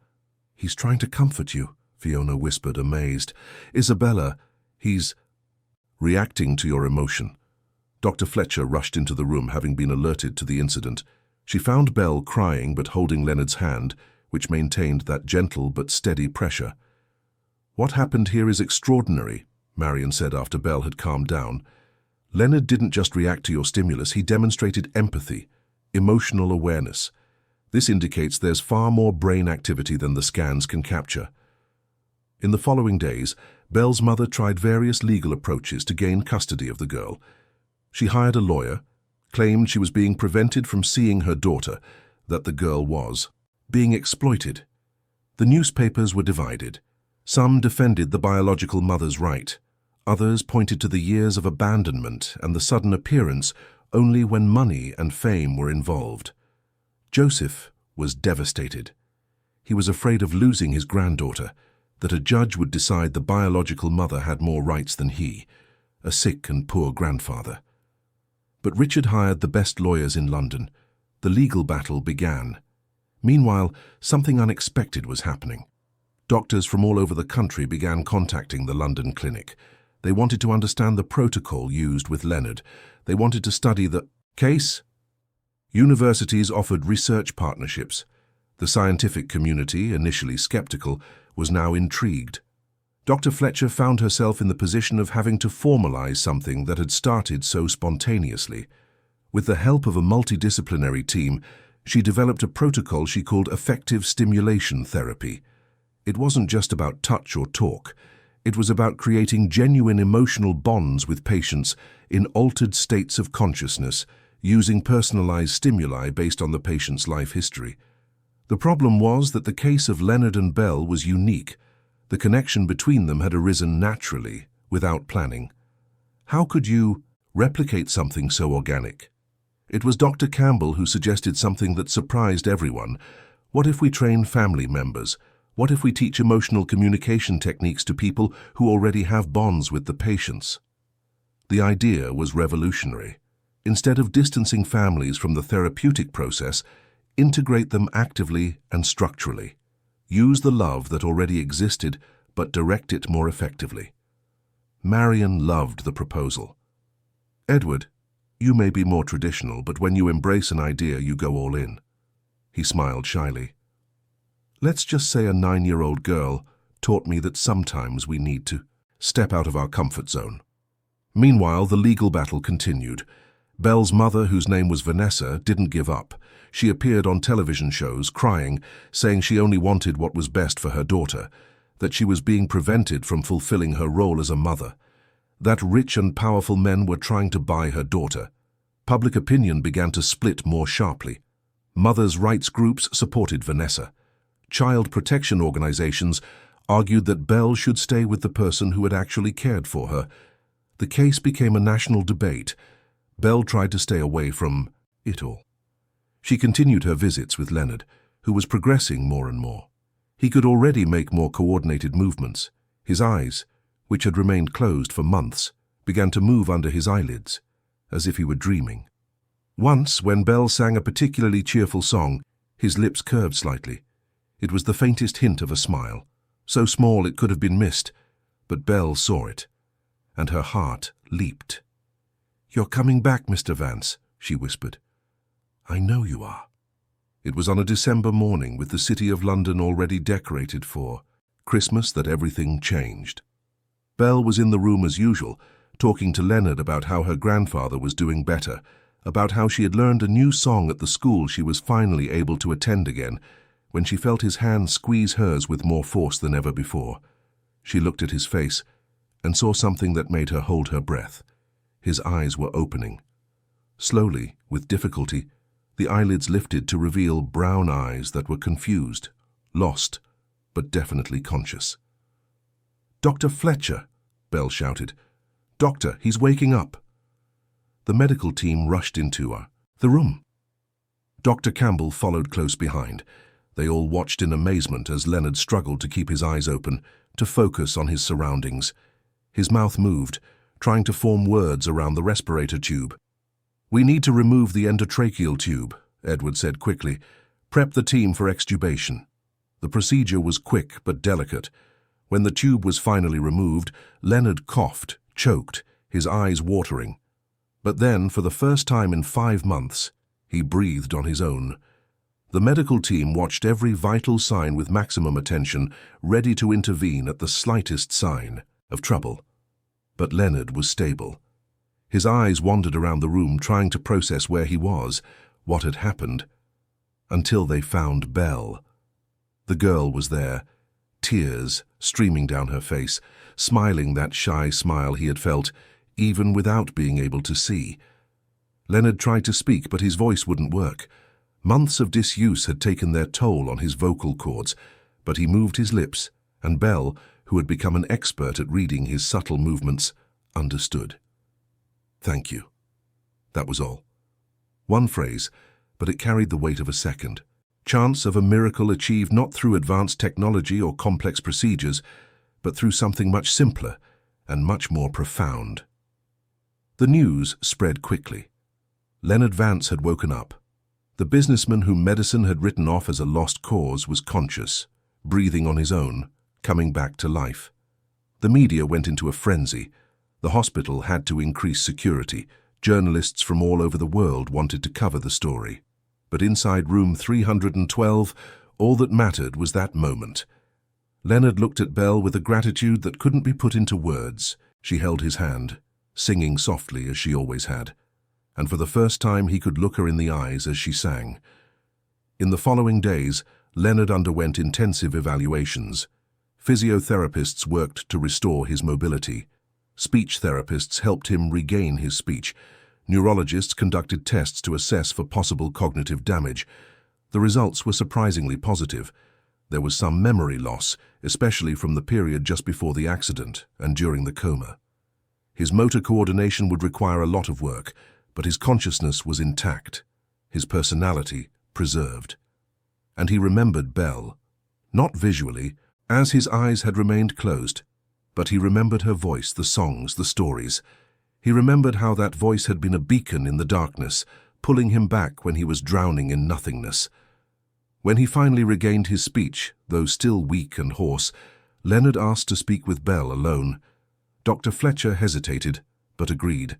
"He's trying to comfort you," Fiona whispered, amazed. "Isabella, he's reacting to your emotion." Dr. Fletcher rushed into the room, having been alerted to the incident. She found Belle crying but holding Leonard's hand, which maintained that gentle but steady pressure. "What happened here is extraordinary," Marion said after Belle had calmed down. "Leonard didn't just react to your stimulus, he demonstrated empathy, emotional awareness. This indicates there's far more brain activity than the scans can capture." In the following days, Belle's mother tried various legal approaches to gain custody of the girl. She hired a lawyer, claimed she was being prevented from seeing her daughter, that the girl was being exploited. The newspapers were divided. Some defended the biological mother's right. Others pointed to the years of abandonment and the sudden appearance only when money and fame were involved. Joseph was devastated. He was afraid of losing his granddaughter, that a judge would decide the biological mother had more rights than he, a sick and poor grandfather. But Richard hired the best lawyers in London. The legal battle began. Meanwhile, something unexpected was happening. Doctors from all over the country began contacting the London clinic. They wanted to understand the protocol used with Leonard. They wanted to study the case. Universities offered research partnerships. The scientific community, initially skeptical, was now intrigued. Dr. Fletcher found herself in the position of having to formalize something that had started so spontaneously. With the help of a multidisciplinary team, she developed a protocol she called effective stimulation therapy. It wasn't just about touch or talk. It was about creating genuine emotional bonds with patients in altered states of consciousness, using personalized stimuli based on the patient's life history. The problem was that the case of Leonard and Belle was unique. The connection between them had arisen naturally, without planning. How could you replicate something so organic? It was Dr. Campbell who suggested something that surprised everyone. What if we train family members? What if we teach emotional communication techniques to people who already have bonds with the patients? The idea was revolutionary. Instead of distancing families from the therapeutic process, integrate them actively and structurally. Use the love that already existed, but direct it more effectively. Marion loved the proposal. "Edward, you may be more traditional, but when you embrace an idea, you go all in." He smiled shyly. "Let's just say a 9-year-old girl taught me that sometimes we need to step out of our comfort zone." Meanwhile, the legal battle continued. Belle's mother, whose name was Vanessa, didn't give up. She appeared on television shows, crying, saying she only wanted what was best for her daughter, that she was being prevented from fulfilling her role as a mother, that rich and powerful men were trying to buy her daughter. Public opinion began to split more sharply. Mothers' rights groups supported Vanessa. Child protection organizations argued that Belle should stay with the person who had actually cared for her. The case became a national debate. Belle tried to stay away from it all. She continued her visits with Leonard, who was progressing more and more. He could already make more coordinated movements. His eyes, which had remained closed for months, began to move under his eyelids, as if he were dreaming. Once, when Belle sang a particularly cheerful song, his lips curved slightly. It was the faintest hint of a smile, so small it could have been missed, but Belle saw it, and her heart leaped. "You're coming back, Mr. Vance," she whispered. "I know you are." It was on a December morning, with the city of London already decorated for Christmas, that everything changed. Belle was in the room as usual, talking to Leonard about how her grandfather was doing better, about how she had learned a new song at the school she was finally able to attend again, when she felt his hand squeeze hers with more force than ever before. She looked at his face and saw something that made her hold her breath. His eyes were opening. Slowly, with difficulty, the eyelids lifted to reveal brown eyes that were confused, lost, but definitely conscious. "Dr. Fletcher!" Belle shouted. "Doctor, he's waking up!" The medical team rushed into the room. Dr. Campbell followed close behind. They all watched in amazement as Leonard struggled to keep his eyes open, to focus on his surroundings. His mouth moved, trying to form words around the respirator tube. "We need to remove the endotracheal tube," Edward said quickly. "Prep the team for extubation." The procedure was quick but delicate. When the tube was finally removed, Leonard coughed, choked, his eyes watering. But then, for the first time in 5 months, he breathed on his own. The medical team watched every vital sign with maximum attention, ready to intervene at the slightest sign of trouble. But Leonard was stable. His eyes wandered around the room, trying to process where he was, what had happened, until they found Belle. The girl was there, tears streaming down her face, smiling that shy smile he had felt, even without being able to see. Leonard tried to speak, but his voice wouldn't work. Months of disuse had taken their toll on his vocal cords, but he moved his lips, and Belle, who had become an expert at reading his subtle movements, understood. "Thank you." That was all. One phrase, but it carried the weight of a second. Chance of a miracle achieved not through advanced technology or complex procedures, but through something much simpler and much more profound. The news spread quickly. Leonard Vance had woken up. The businessman whom medicine had written off as a lost cause was conscious, breathing on his own, coming back to life. The media went into a frenzy. The hospital had to increase security. Journalists from all over the world wanted to cover the story. But inside room 312, all that mattered was that moment. Leonard looked at Belle with a gratitude that couldn't be put into words. She held his hand, singing softly as she always had. And for the first time he could look her in the eyes as she sang. In the following days, Leonard underwent intensive evaluations. Physiotherapists worked to restore his mobility. Speech therapists helped him regain his speech. Neurologists conducted tests to assess for possible cognitive damage. The results were surprisingly positive. There was some memory loss, especially from the period just before the accident and during the coma. His motor coordination would require a lot of work, but his consciousness was intact, his personality preserved. And he remembered Belle, not visually, as his eyes had remained closed, but he remembered her voice, the songs, the stories. He remembered how that voice had been a beacon in the darkness, pulling him back when he was drowning in nothingness. When he finally regained his speech, though still weak and hoarse, Leonard asked to speak with Belle alone. Dr. Fletcher hesitated, but agreed.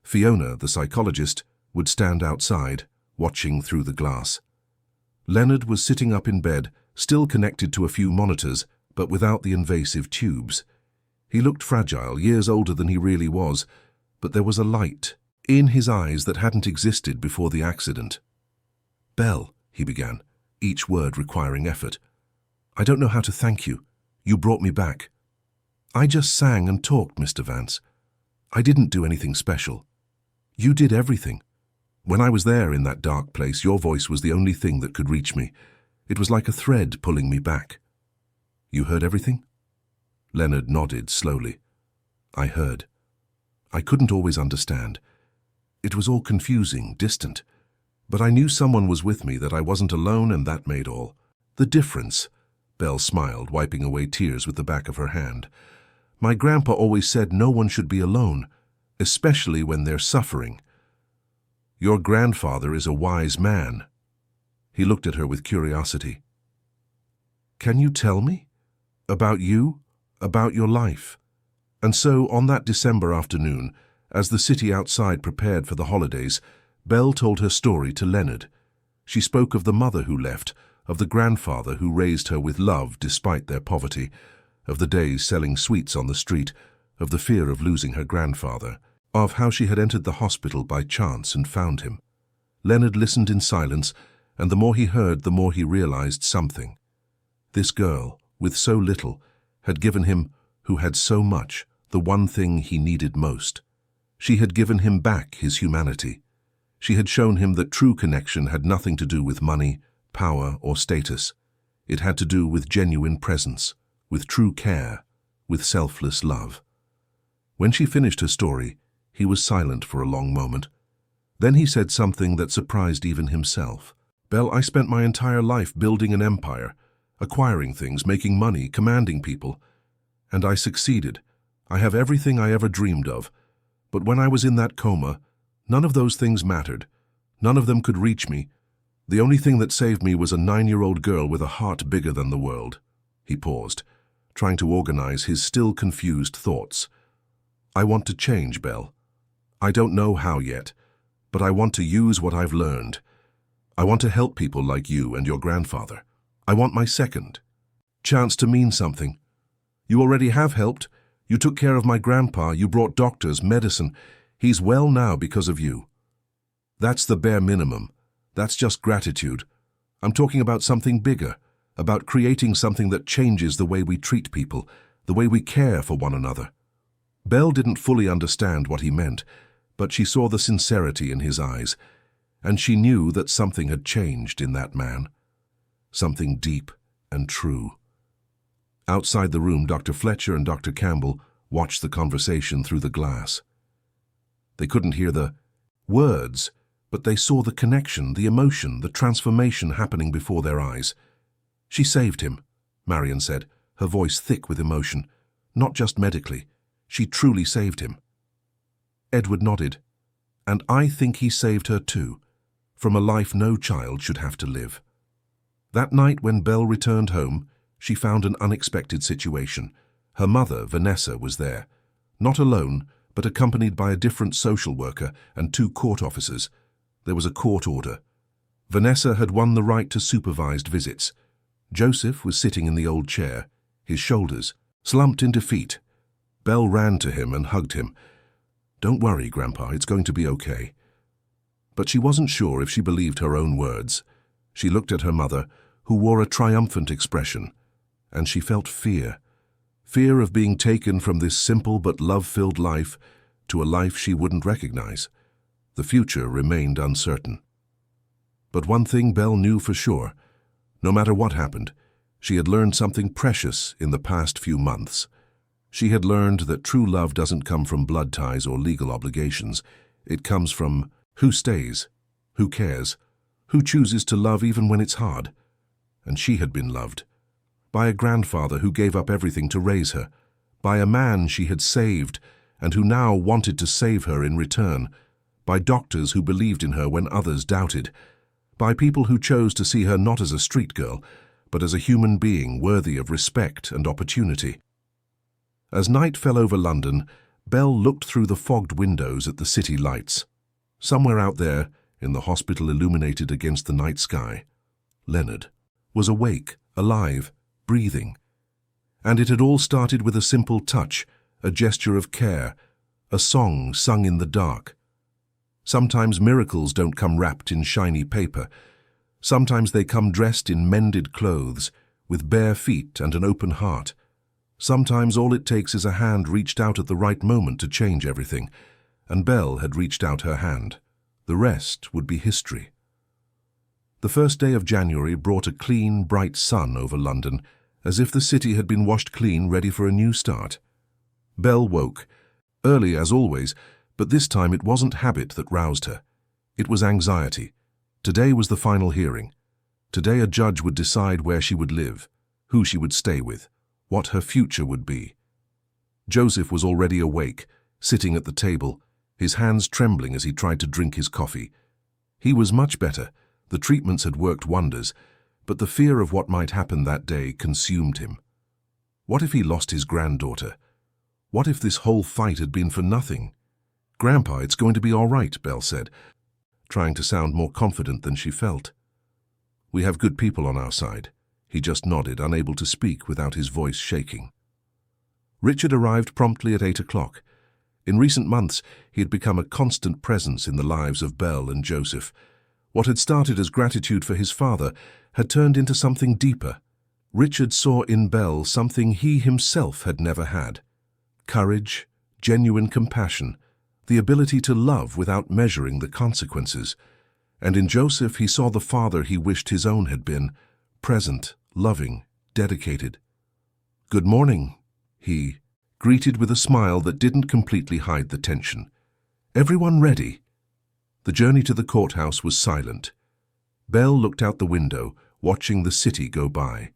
Fiona, the psychologist, would stand outside, watching through the glass. Leonard was sitting up in bed, still connected to a few monitors, but without the invasive tubes. He looked fragile, years older than he really was, but there was a light in his eyes that hadn't existed before the accident. "Belle," he began, each word requiring effort. "I don't know how to thank you. You brought me back. I just sang and talked, Mr. Vance. I didn't do anything special. You did everything. When I was there in that dark place, your voice was the only thing that could reach me. It was like a thread pulling me back." "You heard everything?" Leonard nodded slowly. "I heard. I couldn't always understand. It was all confusing, distant. But I knew someone was with me, that I wasn't alone, and that made all the difference." Belle smiled, wiping away tears with the back of her hand. "My grandpa always said no one should be alone, especially when they're suffering." "Your grandfather is a wise man." He looked at her with curiosity. "Can you tell me? About you? About your life?" And so, on that December afternoon, as the city outside prepared for the holidays, Belle told her story to Leonard. She spoke of the mother who left, of the grandfather who raised her with love despite their poverty, of the days selling sweets on the street, of the fear of losing her grandfather, of how she had entered the hospital by chance and found him. Leonard listened in silence, and the more he heard, the more he realized something. This girl, with so little, had given him, who had so much, the one thing he needed most. She had given him back his humanity. She had shown him that true connection had nothing to do with money, power, or status. It had to do with genuine presence, with true care, with selfless love. When she finished her story, he was silent for a long moment. Then he said something that surprised even himself. "Belle, I spent my entire life building an empire, acquiring things, making money, commanding people. And I succeeded. I have everything I ever dreamed of. But when I was in that coma, none of those things mattered. None of them could reach me. The only thing that saved me was a 9-year-old girl with a heart bigger than the world." He paused, trying to organize his still confused thoughts. "I want to change, Belle. I don't know how yet, but I want to use what I've learned. I want to help people like you and your grandfather. I want my second chance to mean something. You already have helped. You took care of my grandpa, you brought doctors, medicine. He's well now because of you. That's the bare minimum. That's just gratitude. I'm talking about something bigger, about creating something that changes the way we treat people, the way we care for one another." Belle didn't fully understand what he meant, but she saw the sincerity in his eyes, and she knew that something had changed in that man. Something deep and true. Outside the room, Dr. Fletcher and Dr. Campbell watched the conversation through the glass. They couldn't hear the words, but they saw the connection, the emotion, the transformation happening before their eyes. "She saved him," Marion said, her voice thick with emotion. "Not just medically. She truly saved him." Edward nodded. "And I think he saved her too, from a life no child should have to live." That night when Belle returned home, she found an unexpected situation. Her mother, Vanessa, was there. Not alone, but accompanied by a different social worker and 2 court officers. There was a court order. Vanessa had won the right to supervised visits. Joseph was sitting in the old chair, his shoulders slumped in defeat. Belle ran to him and hugged him. "Don't worry, Grandpa, it's going to be okay." But she wasn't sure if she believed her own words. She looked at her mother, who wore a triumphant expression, and she felt fear. Fear of being taken from this simple but love-filled life to a life she wouldn't recognize. The future remained uncertain. But one thing Belle knew for sure. No matter what happened, she had learned something precious in the past few months. She had learned that true love doesn't come from blood ties or legal obligations. It comes from who stays, who cares, who chooses to love even when it's hard. And she had been loved. By a grandfather who gave up everything to raise her. By a man she had saved and who now wanted to save her in return. By doctors who believed in her when others doubted. By people who chose to see her not as a street girl, but as a human being worthy of respect and opportunity. As night fell over London, Belle looked through the fogged windows at the city lights. Somewhere out there, in the hospital illuminated against the night sky, Leonard was awake, alive, breathing. And it had all started with a simple touch, a gesture of care, a song sung in the dark. Sometimes miracles don't come wrapped in shiny paper. Sometimes they come dressed in mended clothes, with bare feet and an open heart. Sometimes all it takes is a hand reached out at the right moment to change everything, and Belle had reached out her hand. The rest would be history. The first day of January brought a clean, bright sun over London, as if the city had been washed clean, ready for a new start. Belle woke, early as always, but this time it wasn't habit that roused her. It was anxiety. Today was the final hearing. Today a judge would decide where she would live, who she would stay with, what her future would be. Joseph was already awake, sitting at the table, his hands trembling as he tried to drink his coffee. He was much better. The treatments had worked wonders, but the fear of what might happen that day consumed him. What if he lost his granddaughter? What if this whole fight had been for nothing? "Grandpa, it's going to be all right," Belle said, trying to sound more confident than she felt. "We have good people on our side." He just nodded, unable to speak without his voice shaking. Richard arrived promptly at 8 o'clock. In recent months, he had become a constant presence in the lives of Belle and Joseph. What had started as gratitude for his father had turned into something deeper. Richard saw in Belle something he himself had never had: courage, genuine compassion, the ability to love without measuring the consequences. And in Joseph he saw the father he wished his own had been: present, loving, dedicated. "Good morning," he greeted with a smile that didn't completely hide the tension. "Everyone ready?" The journey to the courthouse was silent. Belle looked out the window, watching the city go by.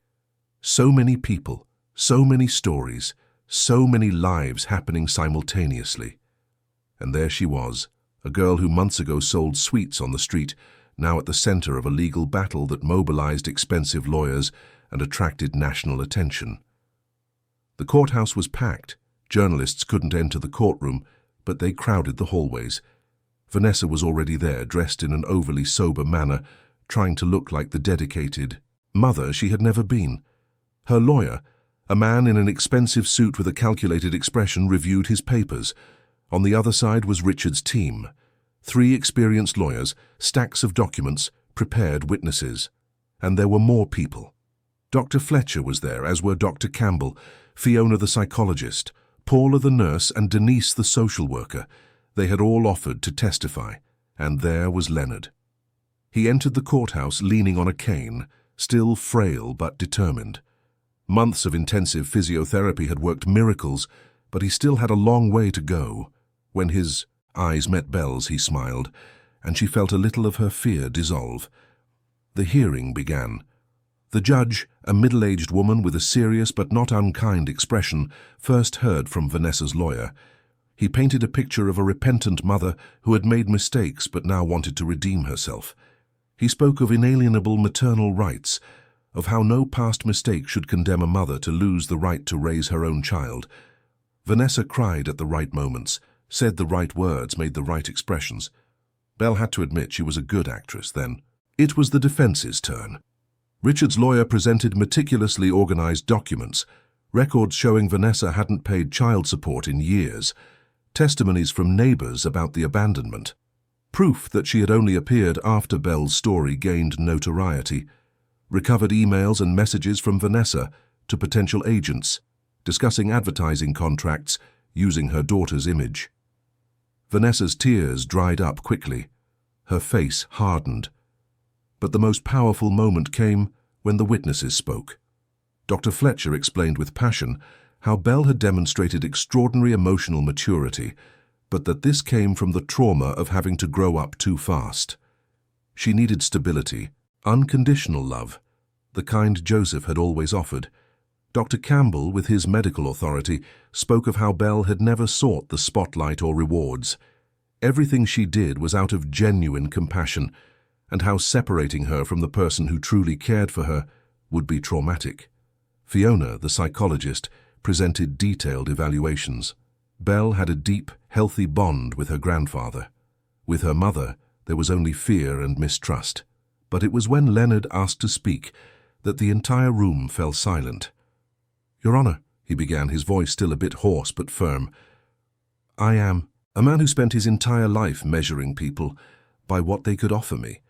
So many people, so many stories, so many lives happening simultaneously. And there she was, a girl who months ago sold sweets on the street, now at the center of a legal battle that mobilized expensive lawyers and attracted national attention. The courthouse was packed. Journalists couldn't enter the courtroom, but they crowded the hallways. Vanessa was already there, dressed in an overly sober manner, trying to look like the dedicated mother she had never been. Her lawyer, a man in an expensive suit with a calculated expression, reviewed his papers. On the other side was Richard's team. 3 experienced lawyers, stacks of documents, prepared witnesses. And there were more people. Dr. Fletcher was there, as were Dr. Campbell, Fiona the psychologist, Paula the nurse, and Denise the social worker. They had all offered to testify, and there was Leonard. He entered the courthouse leaning on a cane, still frail but determined. Months of intensive physiotherapy had worked miracles, but he still had a long way to go. When his eyes met Belle's, he smiled, and she felt a little of her fear dissolve. The hearing began. The judge, a middle-aged woman with a serious but not unkind expression, first heard from Vanessa's lawyer. He painted a picture of a repentant mother who had made mistakes but now wanted to redeem herself. He spoke of inalienable maternal rights, of how no past mistake should condemn a mother to lose the right to raise her own child. Vanessa cried at the right moments, said the right words, made the right expressions. Belle had to admit she was a good actress then. It was the defense's turn. Richard's lawyer presented meticulously organized documents, records showing Vanessa hadn't paid child support in years, testimonies from neighbors about the abandonment, proof that she had only appeared after Belle's story gained notoriety, recovered emails and messages from Vanessa to potential agents, discussing advertising contracts using her daughter's image. Vanessa's tears dried up quickly. Her face hardened. But the most powerful moment came when the witnesses spoke. Dr. Fletcher explained with passion how Belle had demonstrated extraordinary emotional maturity, but that this came from the trauma of having to grow up too fast. She needed stability, unconditional love, the kind Joseph had always offered. Dr. Campbell, with his medical authority, spoke of how Belle had never sought the spotlight or rewards. Everything she did was out of genuine compassion, and how separating her from the person who truly cared for her would be traumatic. Fiona, the psychologist, presented detailed evaluations. Belle had a deep, healthy bond with her grandfather. With her mother, there was only fear and mistrust. But it was when Leonard asked to speak that the entire room fell silent. "Your Honor," he began, his voice still a bit hoarse but firm, "I am a man who spent his entire life measuring people by what they could offer me,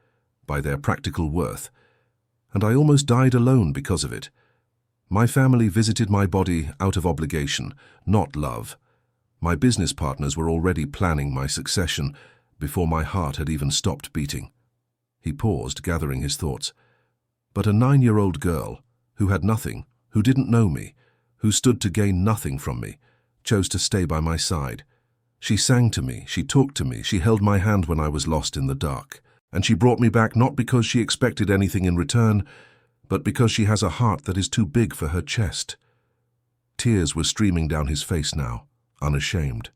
by their practical worth, and I almost died alone because of it. My family visited my body out of obligation, not love. My business partners were already planning my succession before my heart had even stopped beating." He paused, gathering his thoughts. "But a 9-year-old girl, who had nothing, who didn't know me, who stood to gain nothing from me, chose to stay by my side. She sang to me, she talked to me, she held my hand when I was lost in the dark. And she brought me back not because she expected anything in return, but because she has a heart that is too big for her chest." Tears were streaming down his face now, unashamed.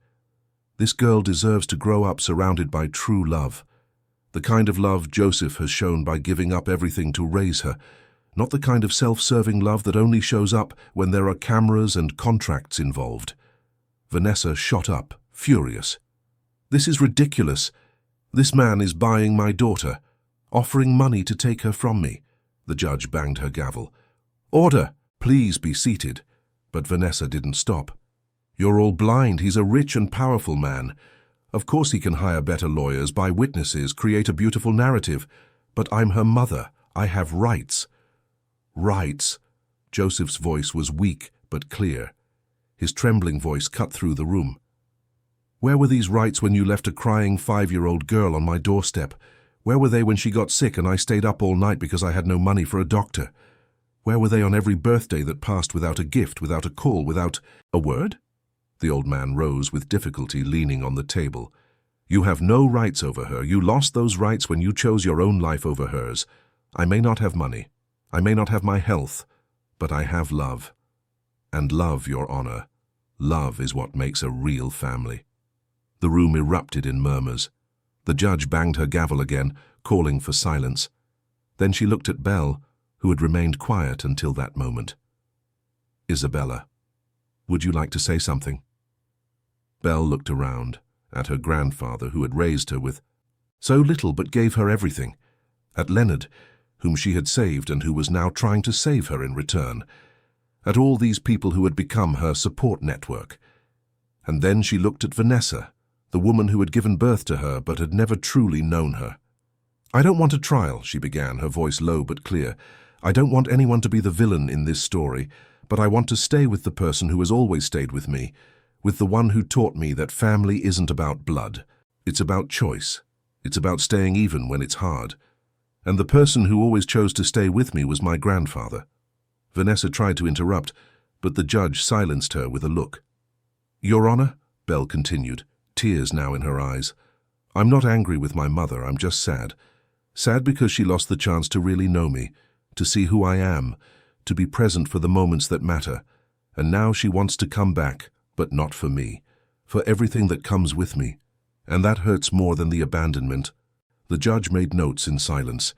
This girl deserves to grow up surrounded by true love. The kind of love Joseph has shown by giving up everything to raise her, not the kind of self-serving love that only shows up when there are cameras and contracts involved. Vanessa shot up, furious. "This is ridiculous. This man is buying my daughter, offering money to take her from me." The judge banged her gavel. "Order! Please be seated." But Vanessa didn't stop. You're all blind. He's a rich and powerful man. Of course he can hire better lawyers, buy witnesses, create a beautiful narrative. But I'm her mother. I have rights. Rights? Joseph's voice was weak but clear. His trembling voice cut through the room. Where were these rights when you left a crying 5-year-old girl on my doorstep? Where were they when she got sick and I stayed up all night because I had no money for a doctor? Where were they on every birthday that passed without a gift, without a call, without a word? The old man rose with difficulty, leaning on the table. You have no rights over her. You lost those rights when you chose your own life over hers. I may not have money. I may not have my health, but I have love. And love, Your Honor. Love is what makes a real family. The room erupted in murmurs. The judge banged her gavel again, calling for silence. Then she looked at Belle, who had remained quiet until that moment. Isabella, would you like to say something? Belle looked around, at her grandfather who had raised her with so little but gave her everything, at Leonard, whom she had saved and who was now trying to save her in return, at all these people who had become her support network. And then she looked at Vanessa, the woman who had given birth to her but had never truly known her. I don't want a trial, she began, her voice low but clear. I don't want anyone to be the villain in this story, but I want to stay with the person who has always stayed with me, with the one who taught me that family isn't about blood. It's about choice. It's about staying even when it's hard. And the person who always chose to stay with me was my grandfather. Vanessa tried to interrupt, but the judge silenced her with a look. Your Honor, Belle continued, tears now in her eyes. I'm not angry with my mother, I'm just sad. Sad because she lost the chance to really know me, to see who I am, to be present for the moments that matter. And now she wants to come back, but not for me, for everything that comes with me. And that hurts more than the abandonment. The judge made notes in silence.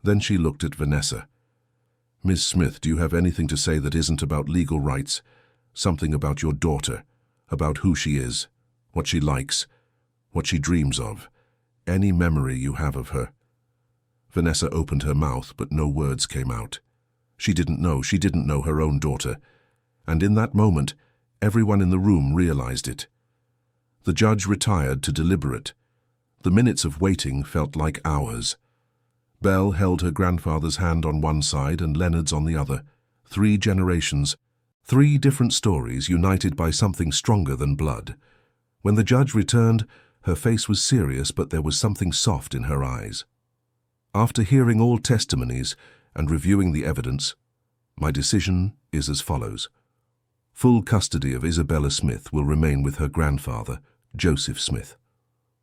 Then she looked at Vanessa. Miss Smith, do you have anything to say that isn't about legal rights? Something about your daughter, about who she is, what she likes, what she dreams of, any memory you have of her? Vanessa opened her mouth, but no words came out. She didn't know her own daughter. And in that moment, everyone in the room realized it. The judge retired to deliberate. The minutes of waiting felt like hours. Belle held her grandfather's hand on one side and Leonard's on the other. 3 generations, 3 different stories united by something stronger than blood. When the judge returned, her face was serious, but there was something soft in her eyes. After hearing all testimonies and reviewing the evidence, my decision is as follows. Full custody of Isabella Smith will remain with her grandfather, Joseph Smith.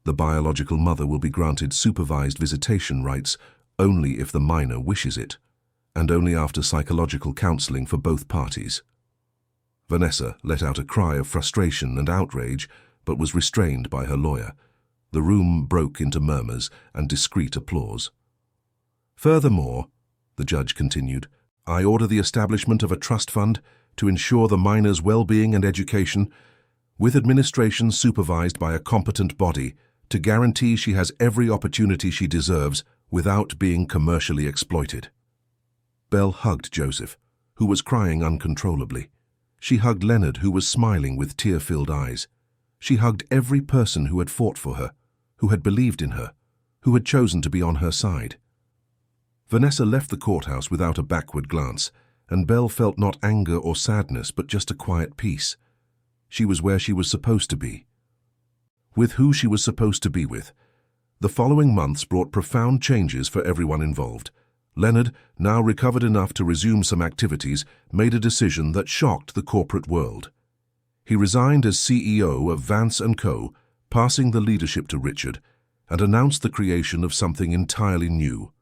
The biological mother will be granted supervised visitation rights only if the minor wishes it, and only after psychological counseling for both parties. Vanessa let out a cry of frustration and outrage, but was restrained by her lawyer. The room broke into murmurs and discreet applause. Furthermore, the judge continued, I order the establishment of a trust fund to ensure the minor's well-being and education, with administration supervised by a competent body, to guarantee she has every opportunity she deserves without being commercially exploited. Belle hugged Joseph, who was crying uncontrollably. She hugged Leonard, who was smiling with tear-filled eyes. She hugged every person who had fought for her, who had believed in her, who had chosen to be on her side. Vanessa left the courthouse without a backward glance, and Belle felt not anger or sadness, but just a quiet peace. She was where she was supposed to be, with who she was supposed to be with. The following months brought profound changes for everyone involved. Leonard, now recovered enough to resume some activities, made a decision that shocked the corporate world. He resigned as CEO of Vance & Co., passing the leadership to Richard, and announced the creation of something entirely new.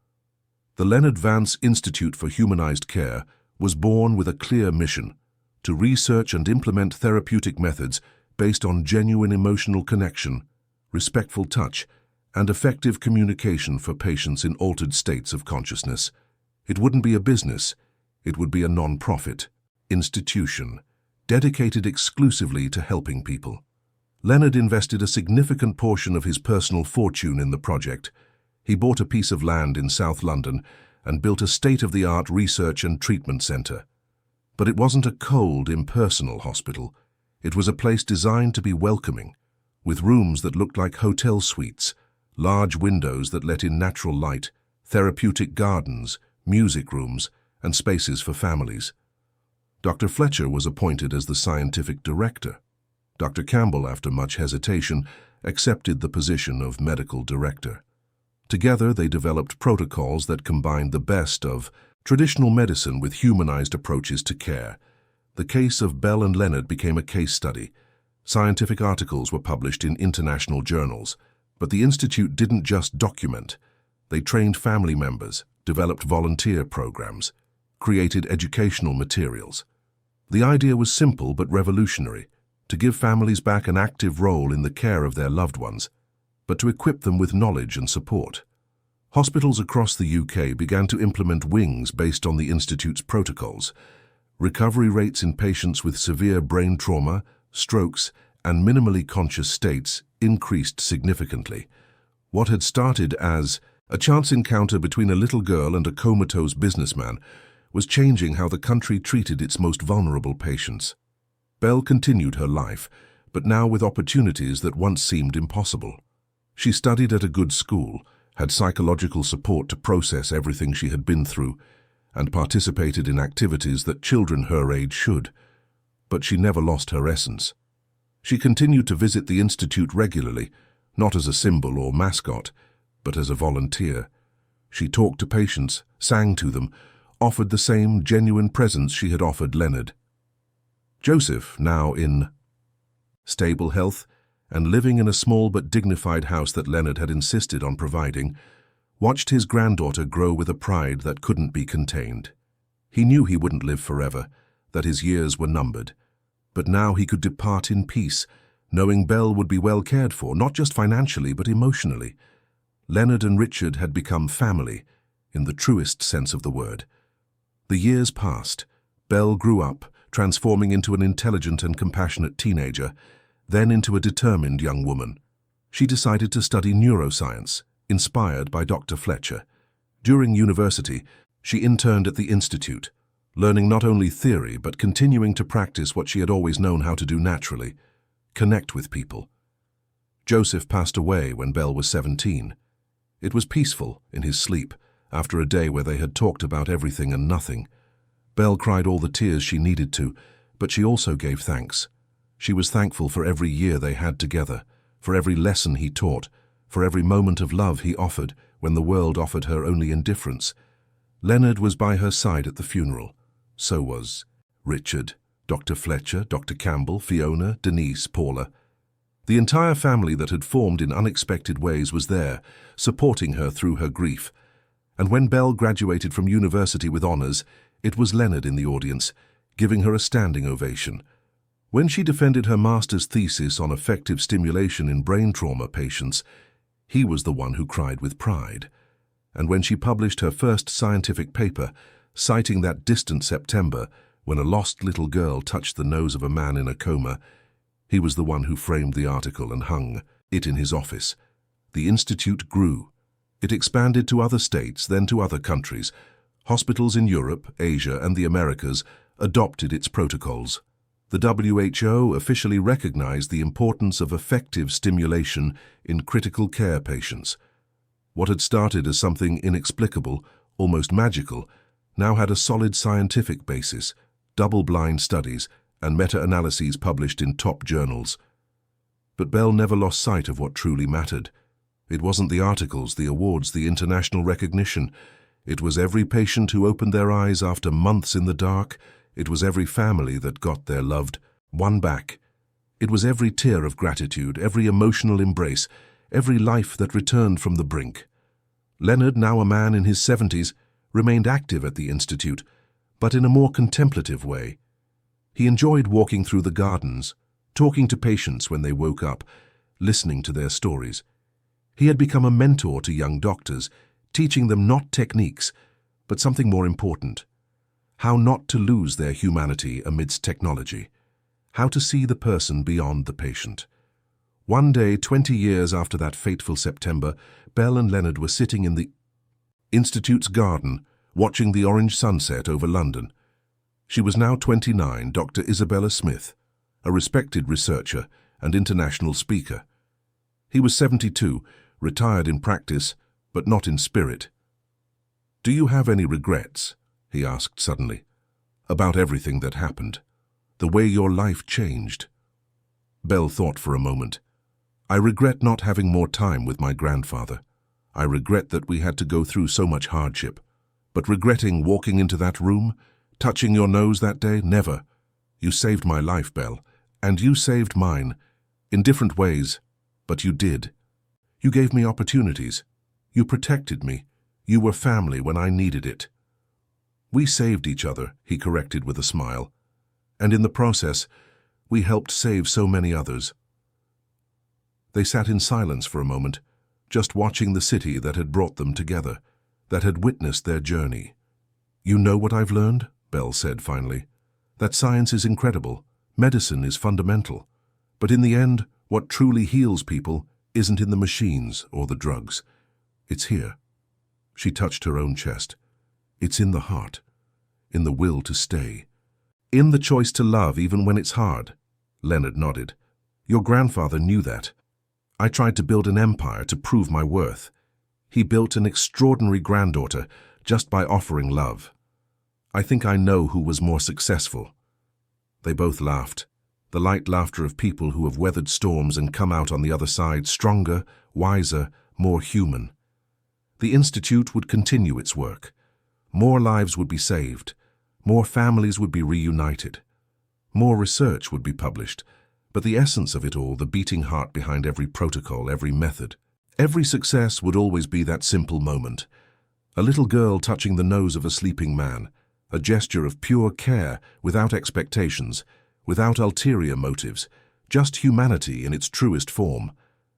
The Leonard Vance Institute for Humanized Care was born with a clear mission: to research and implement therapeutic methods based on genuine emotional connection, respectful touch, and effective communication for patients in altered states of consciousness. It wouldn't be a business, it would be a non-profit institution, dedicated exclusively to helping people. Leonard invested a significant portion of his personal fortune in the project. He bought a piece of land in South London and built a state-of-the-art research and treatment centre. But it wasn't a cold, impersonal hospital. It was a place designed to be welcoming, with rooms that looked like hotel suites, large windows that let in natural light, therapeutic gardens, music rooms, and spaces for families. Dr. Fletcher was appointed as the scientific director. Dr. Campbell, after much hesitation, accepted the position of medical director. Together, they developed protocols that combined the best of traditional medicine with humanized approaches to care. The case of Bell and Leonard became a case study. Scientific articles were published in international journals, but the Institute didn't just document. They trained family members, developed volunteer programs, created educational materials. The idea was simple but revolutionary: to give families back an active role in the care of their loved ones, but to equip them with knowledge and support. Hospitals across the UK began to implement wings based on the Institute's protocols. Recovery rates in patients with severe brain trauma, strokes, and minimally conscious states increased significantly. What had started as a chance encounter between a little girl and a comatose businessman was changing how the country treated its most vulnerable patients. Belle continued her life, but now with opportunities that once seemed impossible. She studied at a good school, had psychological support to process everything she had been through, and participated in activities that children her age should. But she never lost her essence. She continued to visit the Institute regularly, not as a symbol or mascot, but as a volunteer. She talked to patients, sang to them, offered the same genuine presence she had offered Leonard. Joseph, now in stable health and living in a small but dignified house that Leonard had insisted on providing, watched his granddaughter grow with a pride that couldn't be contained. He knew he wouldn't live forever, that his years were numbered. But now he could depart in peace, knowing Belle would be well cared for, not just financially but emotionally. Leonard and Richard had become family, in the truest sense of the word. The years passed. Belle grew up, transforming into an intelligent and compassionate teenager, then into a determined young woman. She decided to study neuroscience, inspired by Dr. Fletcher. During university, she interned at the Institute, learning not only theory but continuing to practice what she had always known how to do naturally: connect with people. Joseph passed away when Belle was 17. It was peaceful in his sleep, after a day where they had talked about everything and nothing. Belle cried all the tears she needed to, but she also gave thanks. She was thankful for every year they had together, for every lesson he taught, for every moment of love he offered when the world offered her only indifference. Leonard was by her side at the funeral. So was Richard, Dr. Fletcher, Dr. Campbell, Fiona, Denise, Paula. The entire family that had formed in unexpected ways was there, supporting her through her grief. And when Belle graduated from university with honors, it was Leonard in the audience, giving her a standing ovation. When she defended her master's thesis on effective stimulation in brain trauma patients, he was the one who cried with pride. And when she published her first scientific paper, citing that distant September when a lost little girl touched the nose of a man in a coma, he was the one who framed the article and hung it in his office. The Institute grew. It expanded to other states, then to other countries. Hospitals in Europe, Asia, and the Americas adopted its protocols. The WHO officially recognized the importance of effective stimulation in critical care patients. What had started as something inexplicable, almost magical, now had a solid scientific basis, double-blind studies, and meta-analyses published in top journals. But Belle never lost sight of what truly mattered. It wasn't the articles, the awards, the international recognition. It was every patient who opened their eyes after months in the dark. It was every family that got their loved one back. It was every tear of gratitude, every emotional embrace, every life that returned from the brink. Leonard, now a man in his 70s, remained active at the Institute, but in a more contemplative way. He enjoyed walking through the gardens, talking to patients when they woke up, listening to their stories. He had become a mentor to young doctors, teaching them not techniques, but something more important: how not to lose their humanity amidst technology, how to see the person beyond the patient. One day, 20 years after that fateful September, Belle and Leonard were sitting in the Institute's garden, watching the orange sunset over London. She was now 29, Dr. Isabella Smith, a respected researcher and international speaker. He was 72, retired in practice, but not in spirit. "Do you have any regrets?" he asked suddenly. "About everything that happened? The way your life changed?" Belle thought for a moment. "I regret not having more time with my grandfather. I regret that we had to go through so much hardship. But regretting walking into that room, touching your nose that day, never. You saved my life, Belle, and you saved mine, in different ways, but you did. You gave me opportunities. You protected me. You were family when I needed it." "We saved each other," he corrected with a smile. "And in the process, we helped save so many others." They sat in silence for a moment, just watching the city that had brought them together, that had witnessed their journey. "You know what I've learned?" Belle said finally. "That science is incredible, medicine is fundamental, but in the end, what truly heals people isn't in the machines or the drugs. It's here." She touched her own chest. "It's in the heart, in the will to stay. In the choice to love even when it's hard." Leonard nodded. "Your grandfather knew that. I tried to build an empire to prove my worth. He built an extraordinary granddaughter just by offering love. I think I know who was more successful." They both laughed, the light laughter of people who have weathered storms and come out on the other side stronger, wiser, more human. The Institute would continue its work. More lives would be saved. More families would be reunited. More research would be published. But the essence of it all, the beating heart behind every protocol, every method, every success would always be that simple moment. A little girl touching the nose of a sleeping man, a gesture of pure care, without expectations, without ulterior motives, just humanity in its truest form.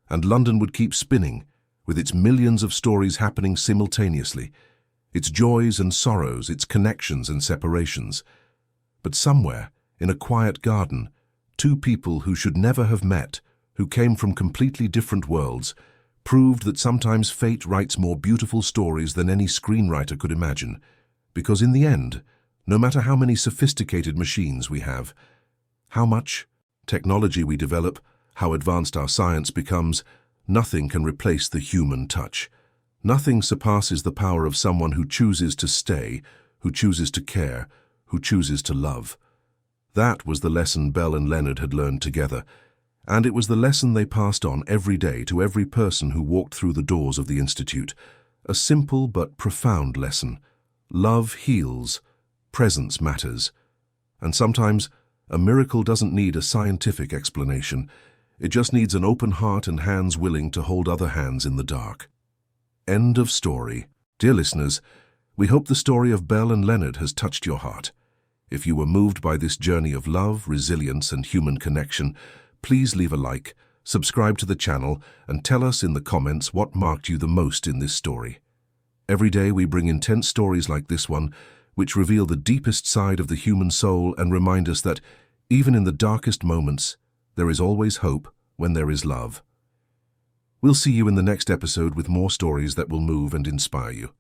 And London would keep spinning, with its millions of stories happening simultaneously, its joys and sorrows, its connections and separations. But somewhere, in a quiet garden, two people who should never have met, who came from completely different worlds, proved that sometimes fate writes more beautiful stories than any screenwriter could imagine. Because in the end, no matter how many sophisticated machines we have, how much technology we develop, how advanced our science becomes, nothing can replace the human touch. Nothing surpasses the power of someone who chooses to stay, who chooses to care, who chooses to love. That was the lesson Belle and Leonard had learned together, and it was the lesson they passed on every day to every person who walked through the doors of the Institute. A simple but profound lesson. Love heals, presence matters, and sometimes a miracle doesn't need a scientific explanation. It just needs an open heart and hands willing to hold other hands in the dark. End of story. Dear listeners, we hope the story of Belle and Leonard has touched your heart. If you were moved by this journey of love, resilience, and human connection, please leave a like, subscribe to the channel, and tell us in the comments what marked you the most in this story. Every day we bring intense stories like this one, which reveal the deepest side of the human soul and remind us that, even in the darkest moments, there is always hope when there is love. We'll see you in the next episode with more stories that will move and inspire you.